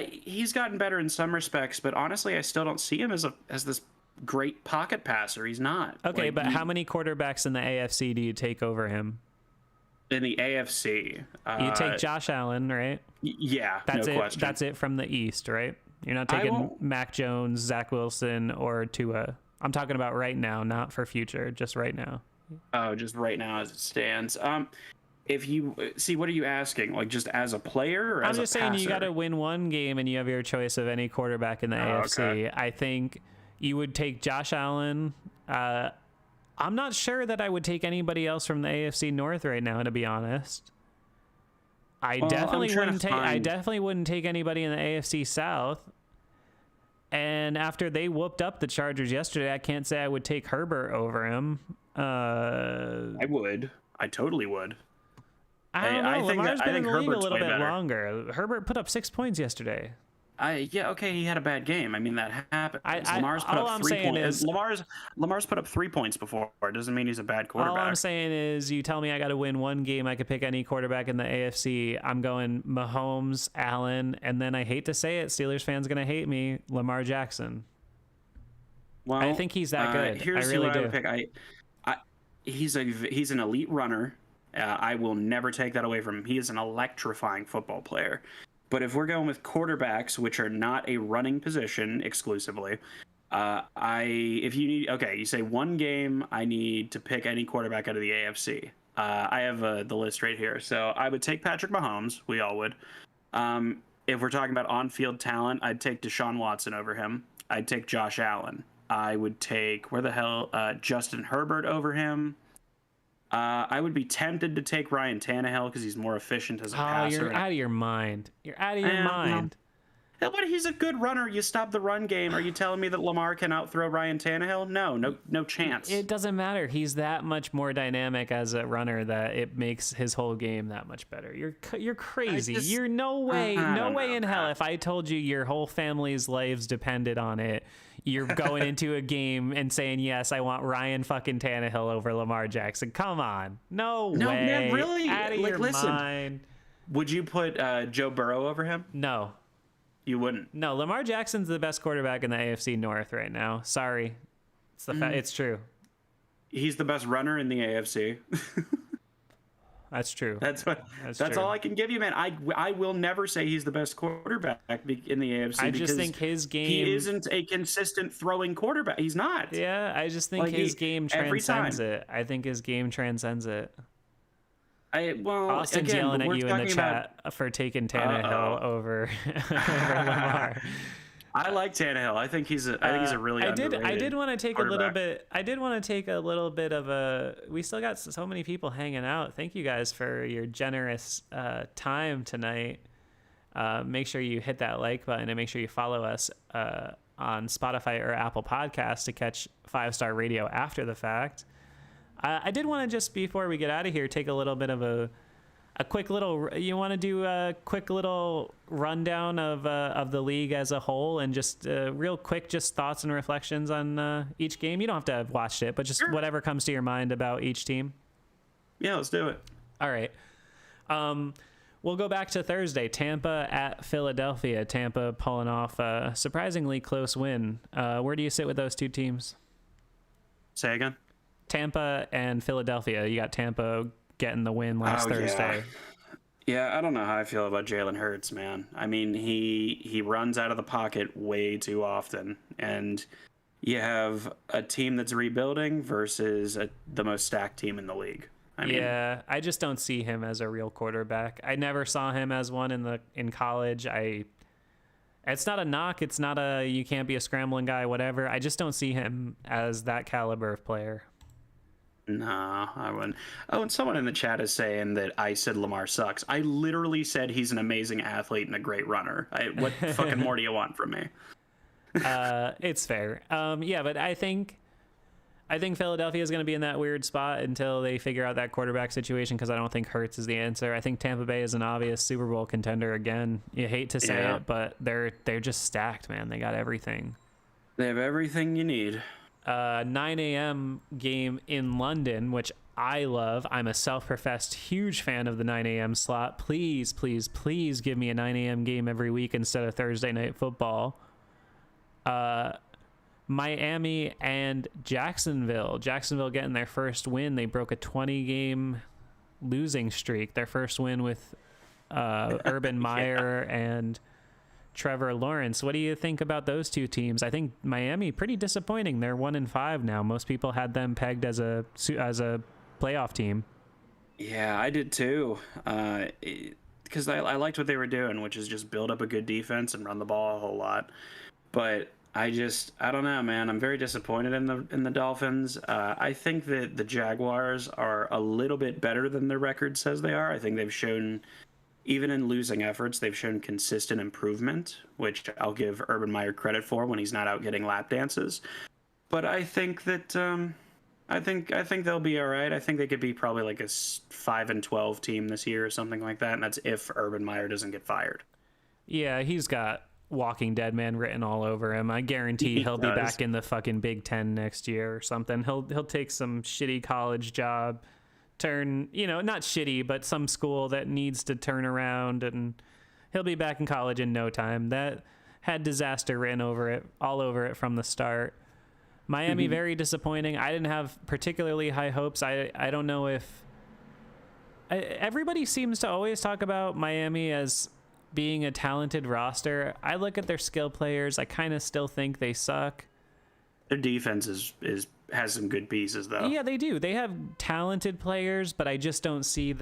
He's gotten better in some respects, but honestly, I still don't see him as this great pocket passer. He's not. Okay, but how many quarterbacks in the AFC do you take over him? In the AFC, you take Josh Allen, right? Yeah, that's no it. question. That's it from the East, right? You're not taking Mac Jones, Zach Wilson, or Tua. I'm talking about right now, not for future, just right now. Oh, just right now as it stands. If you see, what are you asking? Like, just as a player, or I'm as a passer? just saying you got to win one game, and you have your choice of any quarterback in the AFC. Okay. I think you would take Josh Allen. I'm not sure that I would take anybody else from the AFC North right now, to be honest. I definitely wouldn't take anybody in the AFC South. And after they whooped up the Chargers yesterday, I can't say I would take Herbert over him. I would. I totally would. I don't know. Lamar's been in the league a little bit better. longer. Herbert put up 6 points yesterday. Okay, he had a bad game. I mean, that happens. Lamar's put all up I'm 3 saying points. is Lamar's put up 3 points before. It doesn't mean he's a bad quarterback. all I'm saying is, you tell me I got to win one game, I could pick any quarterback in the AFC. I'm going Mahomes, Allen, and then I hate to say it, Steelers fans gonna hate me, Lamar Jackson. Well, I think he's that good. Here's I really who do. I would pick. He's an elite runner. I will never take that away from him. He is an electrifying football player. But if we're going with quarterbacks, which are not a running position exclusively, you say one game, I need to pick any quarterback out of the AFC. I have the list right here. So I would take Patrick Mahomes. We all would. If we're talking about on-field talent, I'd take Deshaun Watson over him. I'd take Josh Allen. I would take, Justin Herbert over him. I would be tempted to take Ryan Tannehill because he's more efficient as a passer. You're out of your mind. You're out of your mind. No. But he's a good runner. You stop the run game. Are you telling me that Lamar can outthrow Ryan Tannehill? No chance. It doesn't matter. He's that much more dynamic as a runner that it makes his whole game that much better. You're crazy. You're no way in hell. If I told you your whole family's lives depended on it, you're going into a game and saying, yes, I want Ryan fucking Tannehill over Lamar Jackson. Come on. No way. Man, really? Out of your mind. Would you put Joe Burrow over him? No. You wouldn't? No, Lamar Jackson's the best quarterback in the AFC North right now. Sorry. It's true. He's the best runner in the AFC. That's true. That's all I can give you, man. I will never say he's the best quarterback in the AFC. I just think his game, he isn't a consistent throwing quarterback. He's not. Yeah, I just think his game transcends it. I think his game transcends it. Austin's yelling at you in the chat for taking Tannehill over Lamar. I like Tannehill. I think he's a really underrated I did want to take a little bit. I did want to take a little bit of a. We still got so many people hanging out. Thank you guys for your generous time tonight. Make sure you hit that like button and make sure you follow us on Spotify or Apple Podcasts to catch 5-Star Radio after the fact. I did want to just, before we get out of here, take a little bit of a quick little. You want to do a quick little rundown of the league as a whole, and just real quick, just thoughts and reflections on each game. You don't have to have watched it, but just whatever comes to your mind about each team. Yeah, let's do it. All right. We'll go back to Thursday. Tampa at Philadelphia. Tampa pulling off a surprisingly close win. Where do you sit with those two teams? Say again. Tampa and Philadelphia. You got Tampa getting the win last Thursday. Yeah, I don't know how I feel about Jalen Hurts, man. I mean, he runs out of the pocket way too often, and you have a team that's rebuilding versus the most stacked team in the league. I just don't see him as a real quarterback. I never saw him as one in college. It's not a knock. It's not a you can't be a scrambling guy, whatever. I just don't see him as that caliber of player. No, I wouldn't. Oh, and someone in the chat is saying that I said Lamar sucks. I literally said he's an amazing athlete and a great runner. What fucking more do you want from me? It's fair. But I think Philadelphia is going to be in that weird spot until they figure out that quarterback situation, because I don't think Hurts is the answer. I think Tampa Bay is an obvious Super Bowl contender again. You hate to say it, but they're just stacked, man. They got everything. They have everything you need. 9 a.m. game in London, which I love. I'm a self-professed huge fan of the 9 a.m. slot. Please, please, please give me a 9 a.m. game every week instead of Thursday night football. Miami and Jacksonville. Jacksonville getting their first win. They broke a 20-game losing streak. Their first win with Urban Meyer and Trevor Lawrence. What do you think about those two teams? I think Miami pretty disappointing. They're 1-5 now. Most people had them pegged as a playoff team. Yeah, I did too. Because I liked what they were doing, which is just build up a good defense and run the ball a whole lot. But I don't know, man. I'm very disappointed in the Dolphins. I think that the Jaguars are a little bit better than their record says they are. I think they've shown, even in losing efforts, they've shown consistent improvement, which I'll give Urban Meyer credit for when he's not out getting lap dances. But I think that I think they'll be all right. I think they could be probably like a 5-12 team this year or something like that, and that's if Urban Meyer doesn't get fired. Yeah, he's got Walking Dead man written all over him. I guarantee he'll be back in the fucking Big Ten next year or something. He'll take some shitty college job, turn, not shitty, but some school that needs to turn around, and he'll be back in college in no time. That had disaster written over it, all over it from the start. Miami, very disappointing. I didn't have particularly high hopes. I don't know if everybody seems to always talk about Miami as being a talented roster. I look at their skill players. I kind of still think they suck. Their defense has some good pieces, though. Yeah, they do. They have talented players, but I just don't see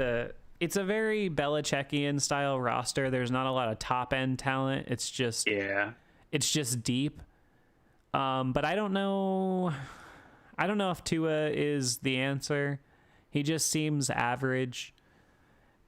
it's a very Belichickian style roster. There's not a lot of top end talent. It's just deep. But I don't know if Tua is the answer. He just seems average.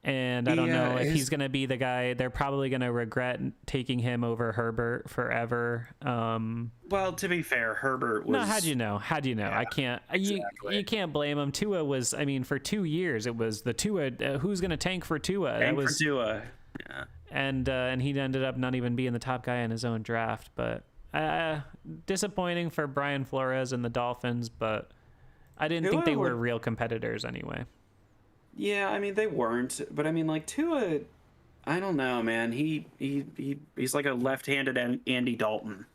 And I don't know if he's going to be the guy. They're probably going to regret taking him over Herbert forever. Well, to be fair, Herbert was... No, how'd you know? Yeah, I can't... Exactly. You can't blame him. Tua was... I mean, for 2 years, it was the Tua... who's going to tank for Tua? For Tua. Yeah. And he ended up not even being the top guy in his own draft. But disappointing for Brian Flores and the Dolphins, but I didn't think they were real competitors anyway. Yeah, I mean, they weren't, but I mean, like, Tua, I don't know, man. He's like a left-handed Andy Dalton.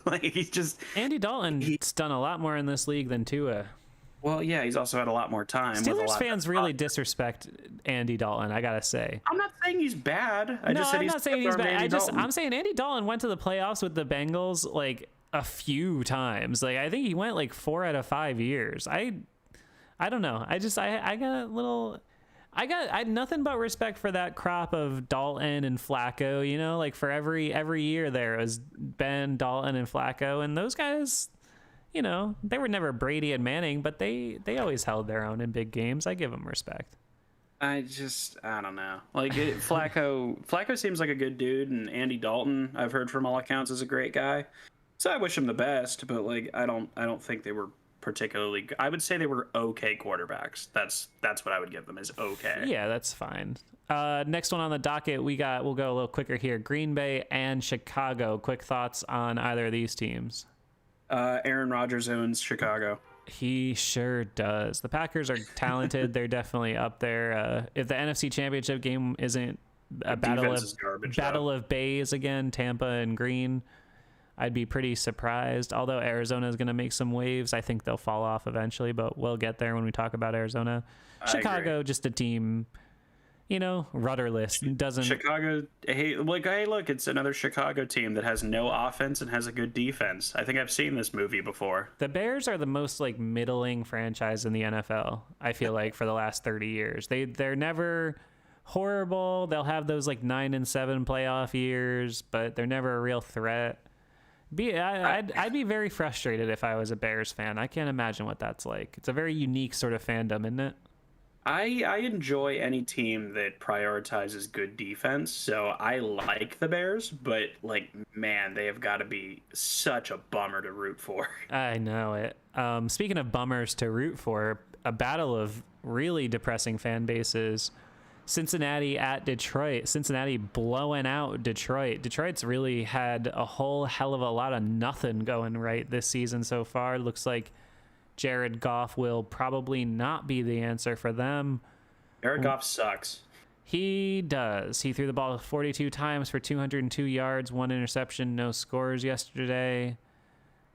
Like, he's just... Andy Dalton's done a lot more in this league than Tua. Well, yeah, he's also had a lot more time. Steelers fans really disrespect Andy Dalton, I gotta say. I'm not saying he's bad. I'm not saying he's bad. I'm saying Andy Dalton went to the playoffs with the Bengals, like, a few times. Like, I think he went, like, 4 out of 5 years. I don't know. I got nothing but respect for that crop of Dalton and Flacco, like for every year there was Ben, Dalton, and Flacco, and those guys, they were never Brady and Manning, but they always held their own in big games. I give them respect. I don't know. Like Flacco seems like a good dude, and Andy Dalton, I've heard from all accounts, is a great guy. So I wish him the best, but like I don't think they were particularly good. I would say they were okay quarterbacks. That's what I would give them, is okay. Yeah, that's fine. Next one on the docket, we'll go a little quicker here. Green Bay and Chicago. Quick thoughts on either of these teams. Aaron Rodgers owns Chicago. He sure does. The Packers are talented. They're definitely up there. If the NFC Championship game isn't a battle of bays again, Tampa and Green, I'd be pretty surprised. Although Arizona is going to make some waves, I think they'll fall off eventually, but we'll get there when we talk about Arizona. Chicago, just a team, rudderless. Doesn't Chicago? Hey, look, it's another Chicago team that has no offense and has a good defense. I think I've seen this movie before. The Bears are the most middling franchise in the NFL. I feel like for the last 30 years, they're never horrible. They'll have those 9-7 playoff years, but they're never a real threat. I'd be very frustrated if I was a Bears fan. I can't imagine what that's like. It's a very unique sort of fandom, isn't it? I enjoy any team that prioritizes good defense, so I like the Bears, but man, they have got to be such a bummer to root for. I know it. Speaking of bummers to root for, a battle of really depressing fan bases. Cincinnati at Detroit. Cincinnati blowing out Detroit. Detroit's really had a whole hell of a lot of nothing going right this season so far. Looks like Jared Goff will probably not be the answer for them. Jared Goff sucks. He does. He threw the ball 42 times for 202 yards, 1 interception, no scores yesterday.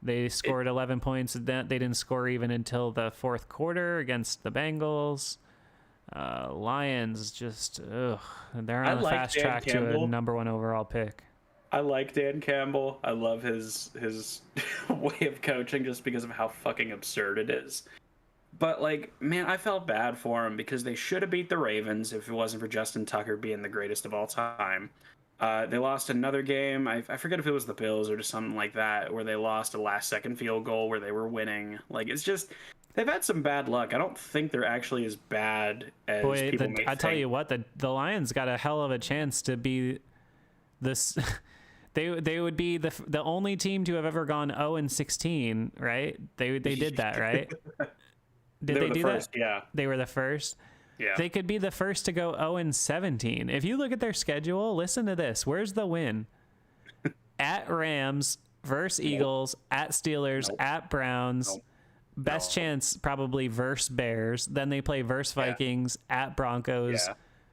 They scored 11 points. They didn't score even until the fourth quarter against the Bengals. Lions just they're on the fast track to a number 1 overall pick. I like Dan Campbell. I love his way of coaching just because of how fucking absurd it is. But man, I felt bad for him because they should have beat the Ravens if it wasn't for Justin Tucker being the greatest of all time. They lost another game. I forget if it was the Bills or just something like that, where they lost a last-second field goal where they were winning. Like, it's just they've had some bad luck. I don't think they're actually as bad as Boy, people may I think. tell you what, the Lions got a hell of a chance to be this. They would be the only team to have ever gone 0-16, right? They did that, right? Did they do first, that? Yeah. They were the first. Yeah. They could be the first to go 0-17. If you look at their schedule, listen to this. Where's the win? At Rams versus Eagles, at Steelers, at Browns. Best chance probably versus Bears. Then they play versus Vikings, at Broncos,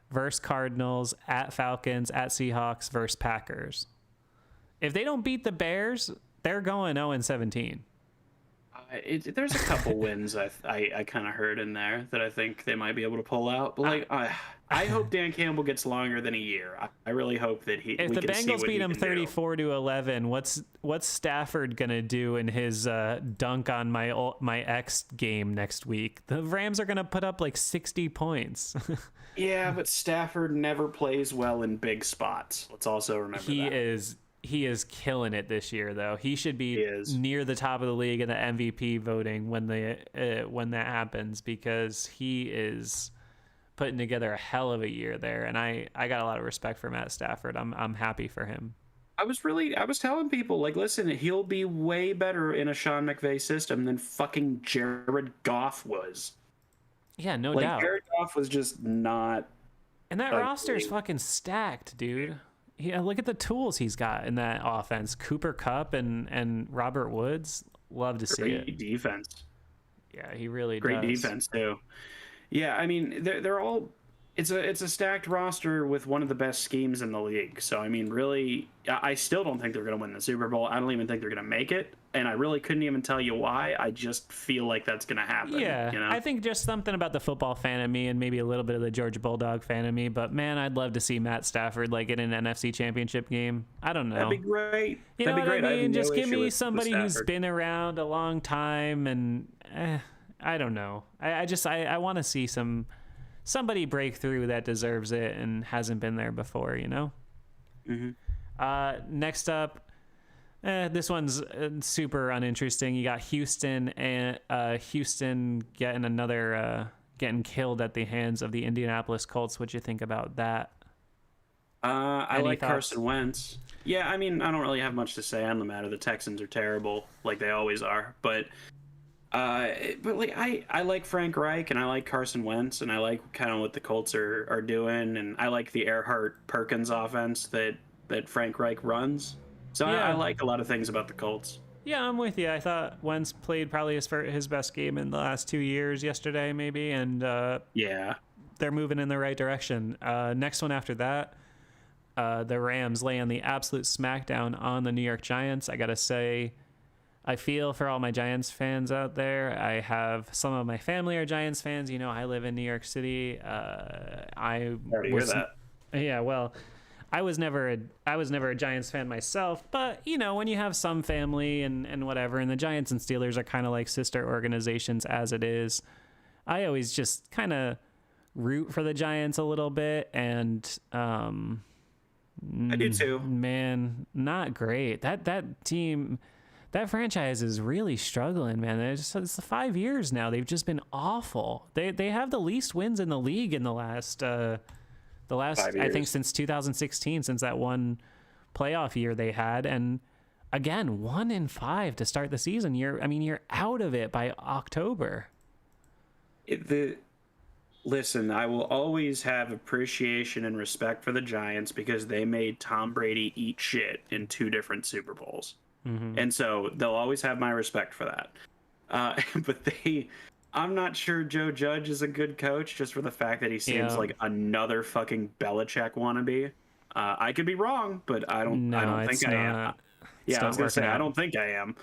versus Cardinals, at Falcons, at Seahawks, versus Packers. If they don't beat the Bears, they're going 0-17. There's a couple wins I kind of heard in there that I think they might be able to pull out. But like, I hope Dan Campbell gets longer than a year. I really hope that If the Bengals beat him 34-11, what's Stafford gonna do in his dunk on my ex game next week? The Rams are gonna put up like 60 points. Yeah, but Stafford never plays well in big spots. Let's also remember that. He is killing it this year, though. He should be near the top of the league in the MVP voting when that happens, because he is putting together a hell of a year there, and I got a lot of respect for Matt Stafford. I'm happy for him. I was telling people, like, listen, he'll be way better in a Sean McVay system than fucking Jared Goff was. Yeah, no doubt. Jared Goff was just not. And that roster's fucking stacked, dude. Yeah, look at the tools he's got in that offense. Cooper Kupp and Robert Woods. Love to see it. Great defense. Yeah, he really Great does. defense too. Yeah, I mean they're all. It's a stacked roster with one of the best schemes in the league. So I mean, really, I still don't think they're going to win the Super Bowl. I don't even think they're going to make it, and I really couldn't even tell you why. I just feel like that's going to happen. Yeah, you know? I think just something about the football fan in me, and maybe a little bit of the Georgia Bulldog fan in me. But man, I'd love to see Matt Stafford like in an NFC Championship game. I don't know. That'd be great. You know That'd be what great. I mean? Just give me with somebody who's Stafford. been around a long time, and I don't know. I want to see somebody break through that deserves it and hasn't been there before, you know? Next up, this one's super uninteresting. You got Houston and Houston getting killed at the hands of the Indianapolis Colts. What you think about that? I Any like thoughts? Carson Wentz. Yeah, I mean, I don't really have much to say on the matter. The Texans are terrible, like they always are. But like I like Frank Reich and I like Carson Wentz and I like kind of what the Colts are doing, and I like the Earhart-Perkins offense that Frank Reich runs. So Yeah. I like a lot of things about the Colts. Yeah, I'm with you. I thought Wentz played probably his best game in the last 2 years yesterday, maybe, and Yeah. they're moving in the right direction. Next one after that, the Rams laying the absolute smackdown on the New York Giants. I gotta say, I feel for all my Giants fans out there. I have some of my family are Giants fans. You know, I live in New York City. I Sorry to hear that. Yeah, well, I was never a Giants fan myself, but you know, when you have some family and whatever, and the Giants and Steelers are kind of like sister organizations as it is, I always just kind of root for the Giants a little bit, and I do too. man, not great. That team, that franchise is really struggling, man. It's 5 years now. They've just been awful. They have the least wins in the league in the last I think since 2016, since that one playoff year they had, and again 1-5 to start the season. You're out of it by October. Listen, I will always have appreciation and respect for the Giants because they made Tom Brady eat shit in 2 different Super Bowls. And so they'll always have my respect for that. But I'm not sure Joe Judge is a good coach just for the fact that he seems like another fucking Belichick wannabe. I could be wrong, but I don't think I am. Yeah, I was going to say, I don't think I am.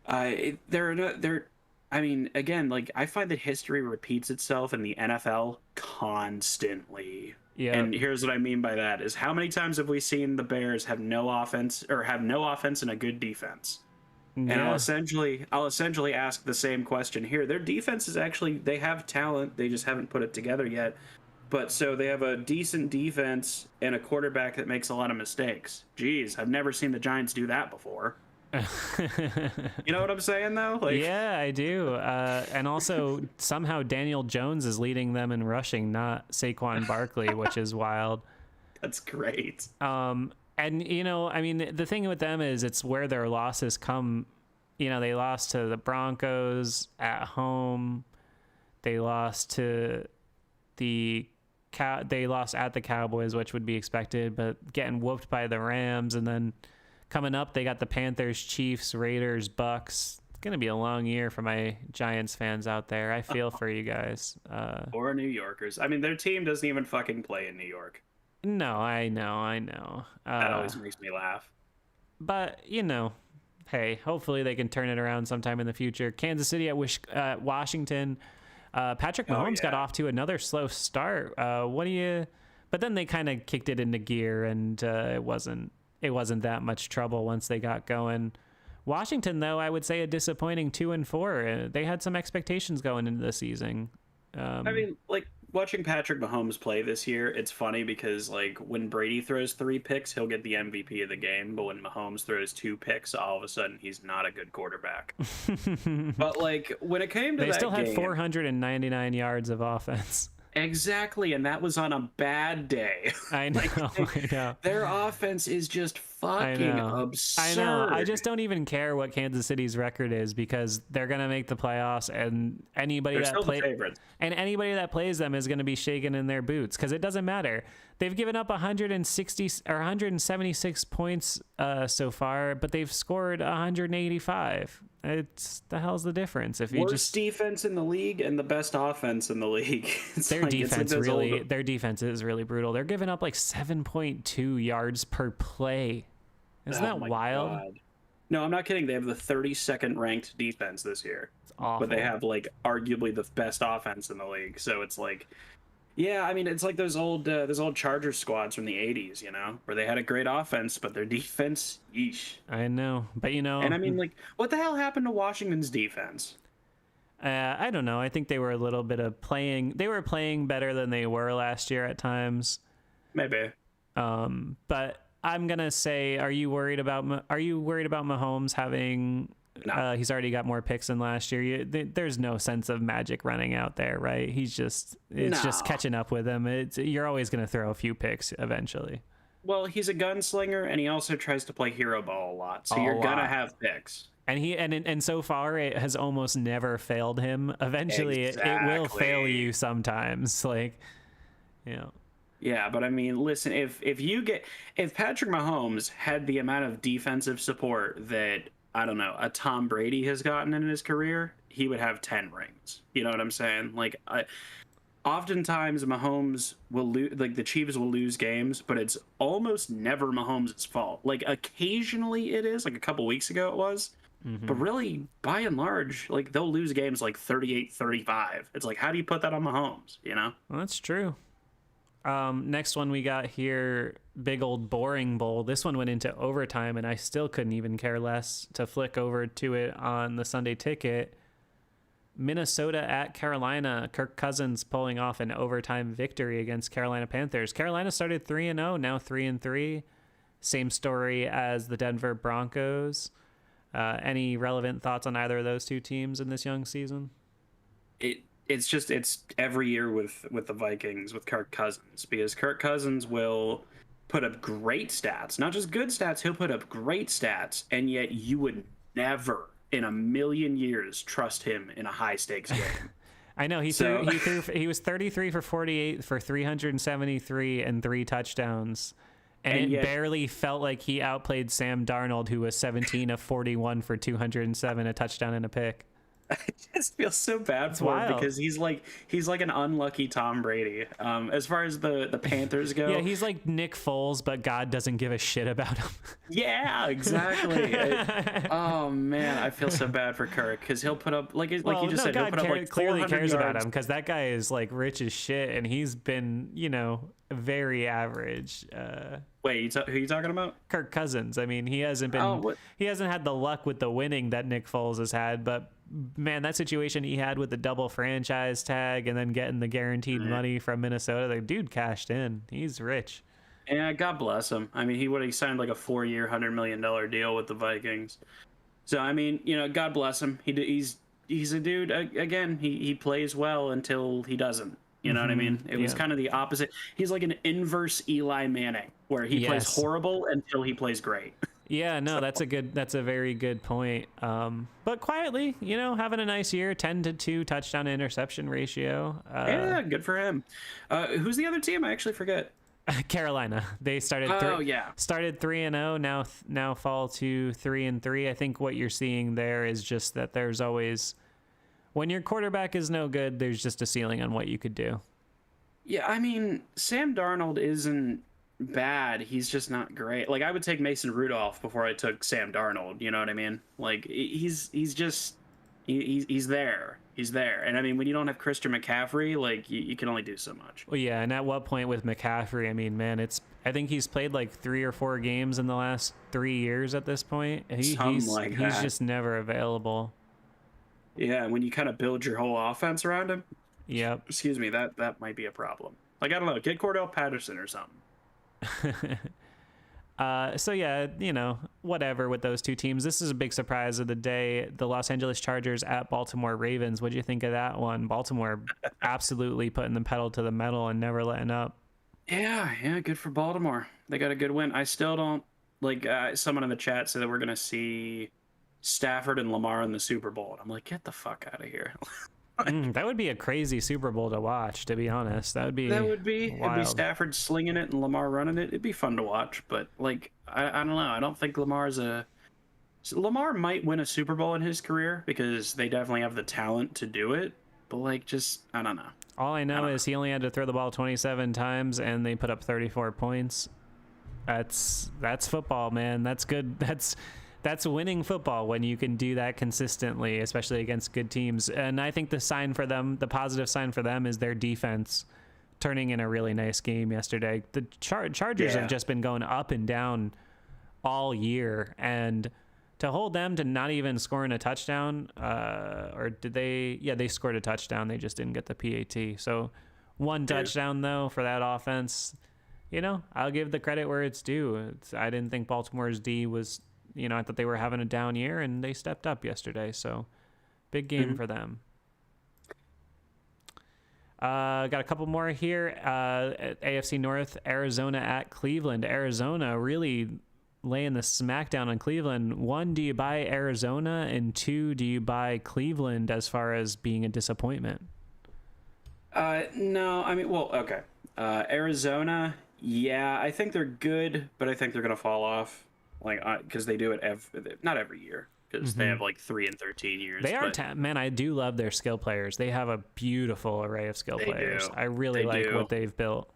I mean, again, like I find that history repeats itself in the NFL constantly. Yeah. And here's what I mean by that is how many times have we seen the Bears have no offense and a good defense? Yeah. And I'll essentially ask the same question here. Their defense is actually, they have talent, they just haven't put it together yet. but so they have a decent defense and a quarterback that makes a lot of mistakes. Jeez, I've never seen the Giants do that before. You know what I'm saying, though? Like, yeah, I do. And also, somehow Daniel Jones is leading them in rushing, not Saquon Barkley, which is wild. That's great. And, you know, I mean, the thing with them is it's where their losses come. You know, they lost to the Broncos at home. They lost to they lost at the Cowboys, which would be expected, but getting whooped by the Rams. And then coming up, they got the Panthers, Chiefs, Raiders, Bucks. It's going to be a long year for my Giants fans out there. I feel for you guys. Or New Yorkers. I mean, their team doesn't even fucking play in New York. No, I know. That always makes me laugh. But, you know, hey, hopefully they can turn it around sometime in the future. Kansas City at Washington. Patrick Mahomes got off to another slow start. But then they kind of kicked it into gear, and it wasn't that much trouble once they got going. Washington, though, I would say a disappointing 2-4. They had some expectations going into the season. I mean, like, watching Patrick Mahomes play this year, it's funny because, like, when Brady throws 3 picks, he'll get the MVP of the game. But when Mahomes throws 2 picks, all of a sudden he's not a good quarterback. But, like, when it came to they that still had game, 499 yards of offense. Exactly, and that was on a bad day. I know, I know. Their offense is just fucking absurd. I know. I just don't even care what Kansas City's record is because they're gonna make the playoffs, and anybody that plays them is gonna be shaken in their boots because it doesn't matter. They've given up 160 or 176 points so far, but they've scored 185. It's the hell's the difference if you worst defense in the league and the best offense in the league. Their defense is really brutal. They're giving up like 7.2 yards per play. Isn't that wild? God. No, I'm not kidding. They have the 32nd ranked defense this year. It's awful. But they have like arguably the best offense in the league. So it's like, yeah, I mean, it's like those old Chargers squads from the 80s, you know, where they had a great offense, but their defense, yeesh. I know, but you know, and I mean, like, what the hell happened to Washington's defense? I don't know. I think they were a little bit of playing. They were playing better than they were last year at times. Maybe. But I'm gonna say, are you worried about Mahomes having? No. He's already got more picks than last year. There's no sense of magic running out there, right? It's just catching up with him. You're always going to throw a few picks eventually. Well, he's a gunslinger, and he also tries to play hero ball a lot, so you're going to have picks. And so far, it has almost never failed him. Eventually, it will fail you sometimes. Like, you know. Yeah, but I mean, listen, if Patrick Mahomes had the amount of defensive support that, I don't know, a Tom Brady has gotten in his career, he would have 10 rings. You know what I'm saying? Like, oftentimes Mahomes will lose, like the Chiefs will lose games, but it's almost never Mahomes' fault. Like, occasionally it is, like a couple weeks ago it was, but really, by and large, like, they'll lose games like 38-35. It's like, how do you put that on Mahomes, you know? Well, that's true. Next one we got here, big old boring bowl. This one went into overtime, and I still couldn't even care less to flick over to it on the Sunday ticket. Minnesota at Carolina. Kirk Cousins pulling off an overtime victory against Carolina Panthers. Carolina started 3-0, now 3-3. Same story as the Denver Broncos. Any relevant thoughts on either of those two teams in this young season? It's every year with the Vikings with Kirk Cousins, because Kirk Cousins will put up great stats, not just good stats, he'll put up great stats, and yet you would never in a million years trust him in a high stakes game. I know he was 33 for 48 for 373 and 3 touchdowns. And yet, barely felt like he outplayed Sam Darnold, who was 17 of 41 for 207, a touchdown and a pick. I just feel so bad for him because he's like an unlucky Tom Brady. As far as the Panthers go, yeah, he's like Nick Foles, but God doesn't give a shit about him. Yeah, exactly. Oh man, I feel so bad for Kirk because he'll put up he'll put up like clearly cares yards. About him because that guy is like rich as shit, and he's been very average. Wait, who are you talking about? Kirk Cousins. I mean, he hasn't been he hasn't had the luck with the winning that Nick Foles has had, but man, that situation he had with the double franchise tag and then getting the guaranteed money from Minnesota, the dude cashed in. He's rich. Yeah, God bless him. I mean, he signed like a 4-year, $100 million deal with the Vikings. So I mean, God bless him. He's a dude. Again, he plays well until he doesn't. You know what I mean? It was kind of the opposite. He's like an inverse Eli Manning, where he plays horrible until he plays great. Yeah, no, that's a very good point. But quietly, having a nice year, 10-2 touchdown to interception ratio. Yeah, good for him. Who's the other team? I actually forget. Carolina. They started 3-0, now fall to 3-3. I think what you're seeing there is just that there's always, when your quarterback is no good, there's just a ceiling on what you could do. Yeah, I mean, Sam Darnold isn't bad. He's just not great. Like, I would take Mason Rudolph before I took Sam Darnold. You know what I mean? Like, he's there. He's there. And I mean, when you don't have Christian McCaffrey, like, you can only do so much. Well, yeah. And at what point with McCaffrey, I mean, man, I think he's played like 3 or 4 games in the last 3 years at this point. He's just never available. Yeah. When you kind of build your whole offense around him. Yep. Excuse me. That might be a problem. Like, I don't know, get Cordell Patterson or something. So yeah, whatever with those two teams. This is a big surprise of the day. The Los Angeles Chargers at Baltimore Ravens. What'd you think of that one? Baltimore absolutely putting the pedal to the metal and never letting up. Yeah, good for Baltimore. They got a good win. I still don't like. Someone in the chat said that we're gonna see Stafford and Lamar in the Super Bowl. And I'm like, get the fuck out of here. That would be a crazy Super Bowl to watch, to be honest. That would be wild. It'd be Stafford slinging it and Lamar running it. It'd be fun to watch, but like, I don't know. I don't think Lamar might win a Super Bowl in his career because they definitely have the talent to do it. But like, just, I don't know. All I know is he only had to throw the ball 27 times and they put up 34 points. That's football, man. That's good. That's winning football when you can do that consistently, especially against good teams. And I think the positive sign for them is their defense turning in a really nice game yesterday. The Chargers have just been going up and down all year, and to hold them to not even scoring a touchdown, or did they? Yeah, they scored a touchdown. They just didn't get the PAT. So one touchdown though for that offense. I'll give the credit where it's due. I didn't think Baltimore's D was. I thought they were having a down year, and they stepped up yesterday. So, big game for them. Got a couple more here. AFC North, Arizona at Cleveland. Arizona really laying the smackdown on Cleveland. 1, do you buy Arizona? And 2, do you buy Cleveland as far as being a disappointment? No. I mean, well, okay. Arizona, yeah, I think they're good, but I think they're going to fall off. Like, because they do it not every year, because they have like 3 and 13 years. They are, man, I do love their skill players. They have a beautiful array of skill players. I really like what they've built.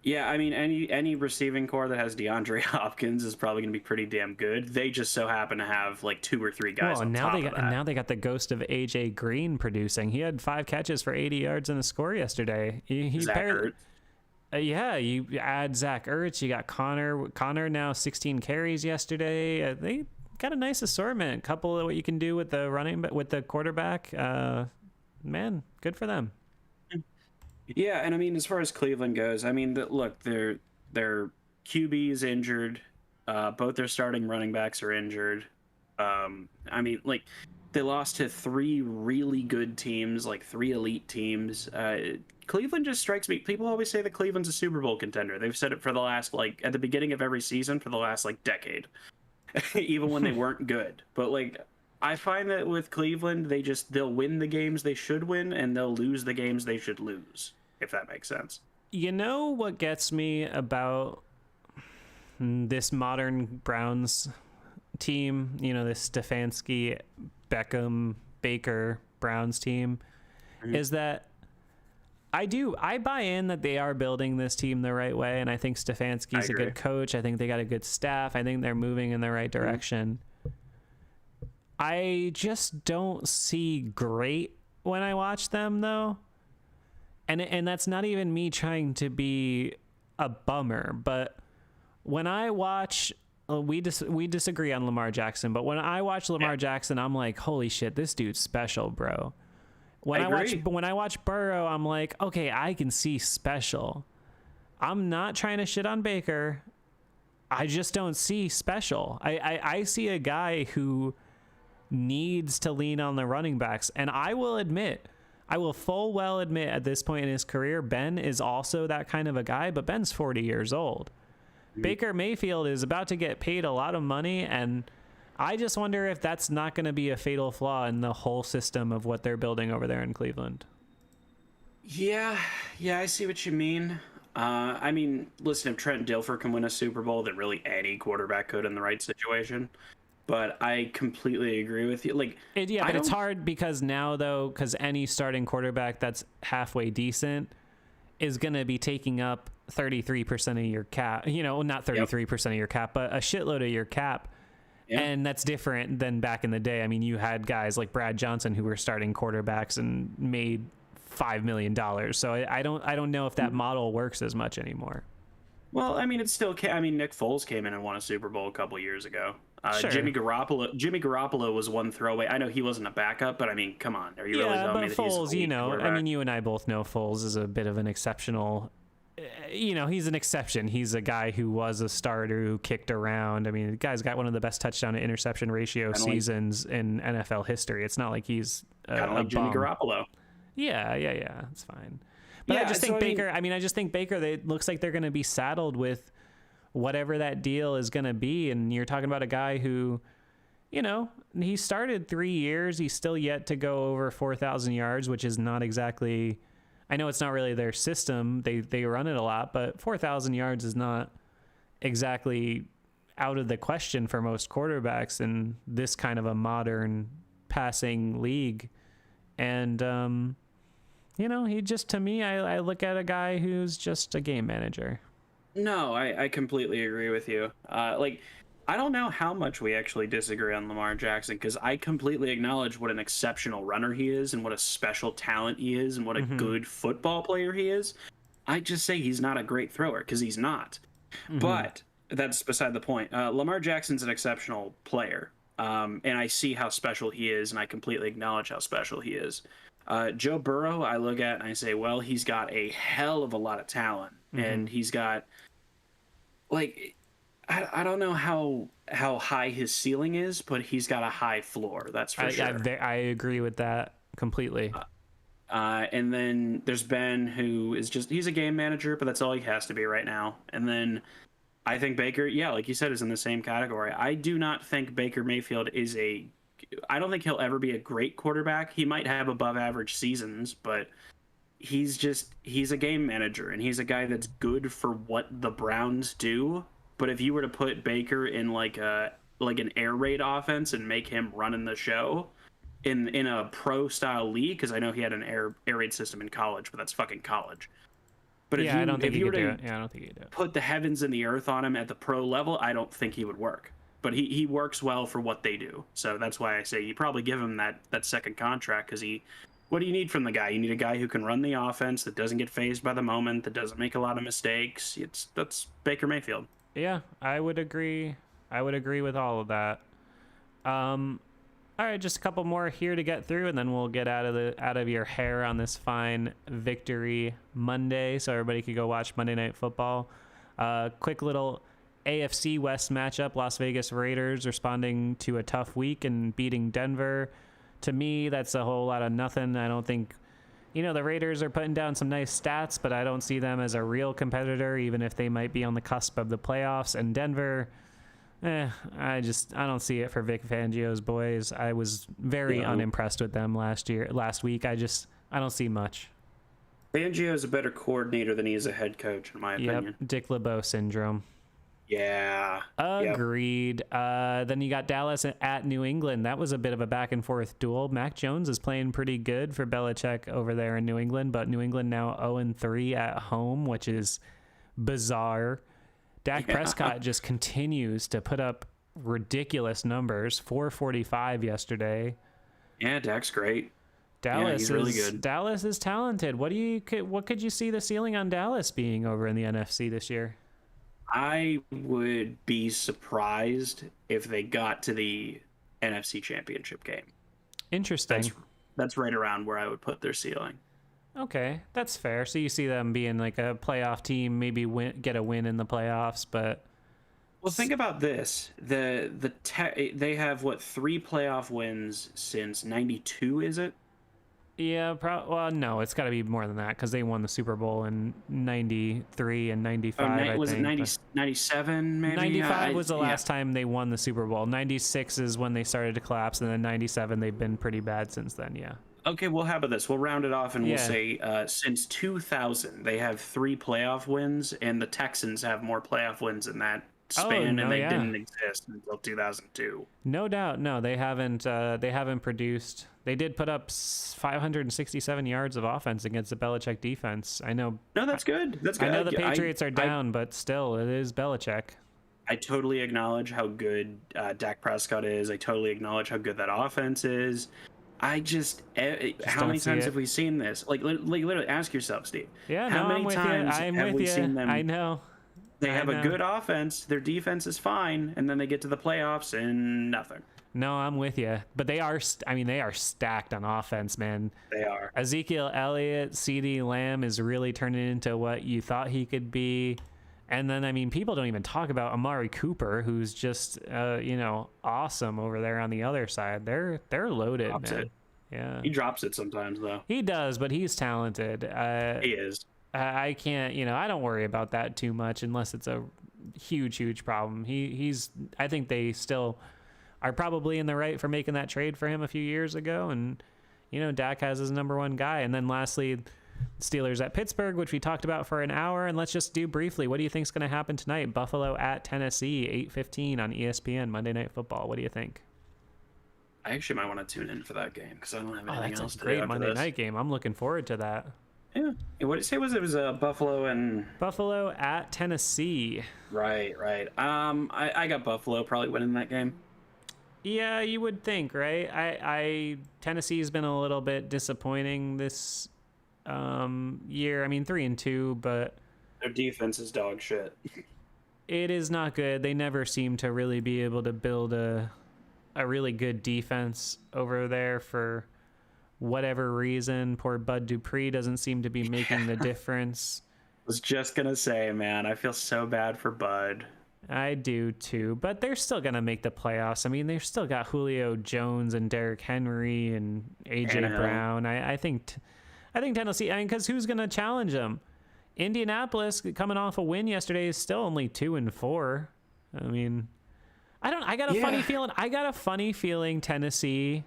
Yeah, I mean, any receiving core that has DeAndre Hopkins is probably going to be pretty damn good. They just so happen to have like 2 or 3 guys. And now they got the ghost of AJ Green producing. He had 5 catches for 80 yards and a score yesterday. Zach Ertz. Yeah, you add Zach Ertz, you got Connor. Connor now 16 carries yesterday. They got a nice assortment. Couple of what you can do with the quarterback. Man, good for them. Yeah, and I mean, as far as Cleveland goes, I mean, look, their QB is injured. Both their starting running backs are injured. I mean, like, they lost to 3 really good teams, like 3 elite teams. Cleveland just strikes me. People always say that Cleveland's a Super Bowl contender. They've said it for the last, like, at the beginning of every season for the last, like, decade, even when they weren't good. But, like, I find that with Cleveland, they'll win the games they should win, and they'll lose the games they should lose, if that makes sense. You know what gets me about this modern Browns team, this Stefanski, Beckham, Baker Browns team, is that I buy in that they are building this team the right way, and I think Stefanski's a good coach. I think they got a good staff. I think they're moving in the right direction. I just don't see great when I watch them, though. And that's not even me trying to be a bummer, but when I watch we disagree on Lamar Jackson, but when I watch Lamar Jackson, I'm like, holy shit, this dude's special, bro. When I watch Burrow, I'm like, okay, I can see special. I'm not trying to shit on Baker. I just don't see special. I see a guy who needs to lean on the running backs, and I will full well admit at this point in his career, Ben is also that kind of a guy, but Ben's 40 years old. Baker Mayfield is about to get paid a lot of money, and I just wonder if that's not going to be a fatal flaw in the whole system of what they're building over there in Cleveland. Yeah, I see what you mean. I mean, listen, if Trent Dilfer can win a Super Bowl, then really any quarterback could in the right situation. But I completely agree with you. Like, but it's hard because now, though, because any starting quarterback that's halfway decent is going to be taking up 33% of your cap, not 33% of your cap, but a shitload of your cap. Yeah. And that's different than back in the day. I mean, you had guys like Brad Johnson who were starting quarterbacks and made $5 million. So I don't know if that model works as much anymore. Well, I mean, it's still, I mean, Nick Foles came in and won a Super Bowl a couple years ago. Sure. Jimmy Garoppolo was one throwaway. I know he wasn't a backup, but I mean, come on. Are you really telling me that Foles, he's I mean, you and I both know Foles is a bit of an exceptional, he's an exception. He's a guy who was a starter who kicked around. I mean, the guy's got one of the best touchdown to interception ratio seasons in NFL history. It's not like he's kind of like Jimmy Garoppolo. Yeah, it's fine. But I just think Baker, I just think Baker, it looks like they're going to be saddled with whatever that deal is going to be. And you're talking about a guy who, he started 3 years. He's still yet to go over 4,000 yards, which is not exactly, I know it's not really their system. They run it a lot, but 4,000 yards is not exactly out of the question for most quarterbacks in this kind of a modern passing league. And, he just, to me, I look at a guy who's just a game manager. No, I completely agree with you. I don't know how much we actually disagree on Lamar Jackson, because I completely acknowledge what an exceptional runner he is and what a special talent he is and what a good football player he is. I just say he's not a great thrower, because he's not. But that's beside the point. Lamar Jackson's an exceptional player, and I see how special he is, and I completely acknowledge how special he is. Joe Burrow, I look at and I say, well, he's got a hell of a lot of talent, and he's got, I don't know how high his ceiling is, but he's got a high floor. That's for sure. I agree with that completely. And then there's Ben, who is he's a game manager, but that's all he has to be right now. And then I think Baker, like you said, is in the same category. I do not think Baker Mayfield I don't think he'll ever be a great quarterback. He might have above average seasons, but he's a game manager, and he's a guy that's good for what the Browns do. But if you were to put Baker in like an air raid offense and make him running the show in a pro style league, because I know he had an air raid system in college, but that's fucking college. But I don't think he could do it. I don't think he could do it. Put the heavens and the earth on him at the pro level, I don't think he would work. But he works well for what they do. So that's why I say you probably give him that second contract, because what do you need from the guy? You need a guy who can run the offense, that doesn't get fazed by the moment, that doesn't make a lot of mistakes. That's Baker Mayfield. Yeah, I would agree. I would agree with all of that. All right, just a couple more here to get through, and then we'll get out of your hair on this fine Victory Monday, so everybody could go watch Monday Night Football. Quick little AFC West matchup: Las Vegas Raiders responding to a tough week and beating Denver. To me, that's a whole lot of nothing. I don't think, the Raiders are putting down some nice stats, but I don't see them as a real competitor, even if they might be on the cusp of the playoffs. And Denver, I don't see it for Vic Fangio's boys. I was very unimpressed with them last week. I don't see much. Fangio is a better coordinator than he is a head coach, in my opinion. Dick LeBeau syndrome. Yeah. Agreed. Then you got Dallas at New England. That was a bit of a back and forth duel. Mac Jones is playing pretty good for Belichick over there in New England, but New England now 0-3 at home, which is bizarre. Dak Prescott just continues to put up ridiculous numbers. 445 yesterday. Yeah, Dak's great. He's really good. Dallas is talented. What could you see the ceiling on Dallas being over in the NFC this year? I would be surprised if they got to the NFC Championship game. Interesting. That's right around where I would put their ceiling. Okay, that's fair. So you see them being like a playoff team, maybe get a win in the playoffs, but Well, think about this. They have what, 3 playoff wins since '92, is it? yeah, well, no, it's got to be more than that because they won the Super Bowl in '93 and Oh, '95, I was it think. 90, 97 maybe? '95 was the last time they won the Super Bowl. '96 is when they started to collapse, and then '97 they've been pretty bad since then. Yeah. Okay, well, how about this? We'll round it off and we'll Yeah. say since 2000, they have 3 playoff wins, and the Texans have more playoff wins in that span, and they didn't exist until 2002. No doubt. No, they haven't. They haven't produced. They did put up 567 yards of offense against the Belichick defense. I know. No, that's good. That's good. I know the Patriots are down, but still, it is Belichick. I totally acknowledge how good Dak Prescott is. I totally acknowledge how good that offense is. I just how many times have we seen this? Like literally, ask yourself, Steve. Yeah, how no, many I'm with times you. I'm have with we you. seen them? I know. They have a good offense. Their defense is fine, and then they get to the playoffs and nothing. No, I'm with you. But they are. I mean, they are stacked on offense, man. They are. Ezekiel Elliott, CeeDee Lamb is really turning into what you thought he could be. And then, I mean, people don't even talk about Amari Cooper, who's just, awesome over there on the other side. They're loaded, Drops man. it. Yeah. He drops it sometimes, though. He does, but he's talented. He is. I can't, I don't worry about that too much unless it's a huge problem. I think they still are probably in the right for making that trade for him a few years ago. And, Dak has his number one guy. And then lastly, Steelers at Pittsburgh, which we talked about for an hour. And let's just do briefly, what do you think is going to happen tonight? Buffalo at Tennessee, 8:15 on ESPN, Monday Night Football. What do you think? I actually might want to tune in for that game because I don't have anything else That's a to do great after Monday this. night game. I'm looking forward to that. Yeah. What did you say? It was Buffalo and Buffalo at Tennessee. Right. I got Buffalo probably winning that game. Yeah, you would think, right? Tennessee's been a little bit disappointing this year. I mean, 3-2, but Their defense is dog shit. it is not good. They never seem to really be able to build a really good defense over there for whatever reason. Poor Bud Dupree doesn't seem to be making the difference. Was just gonna say, man, I feel so bad for Bud. I do too, but they're still gonna make the playoffs. I mean, they've still got Julio Jones and Derrick Henry and AJ Brown. I think Tennessee. I mean, because who's gonna challenge them? Indianapolis, coming off a win yesterday, is still only 2-4. I mean, I got a funny feeling. I got a funny feeling Tennessee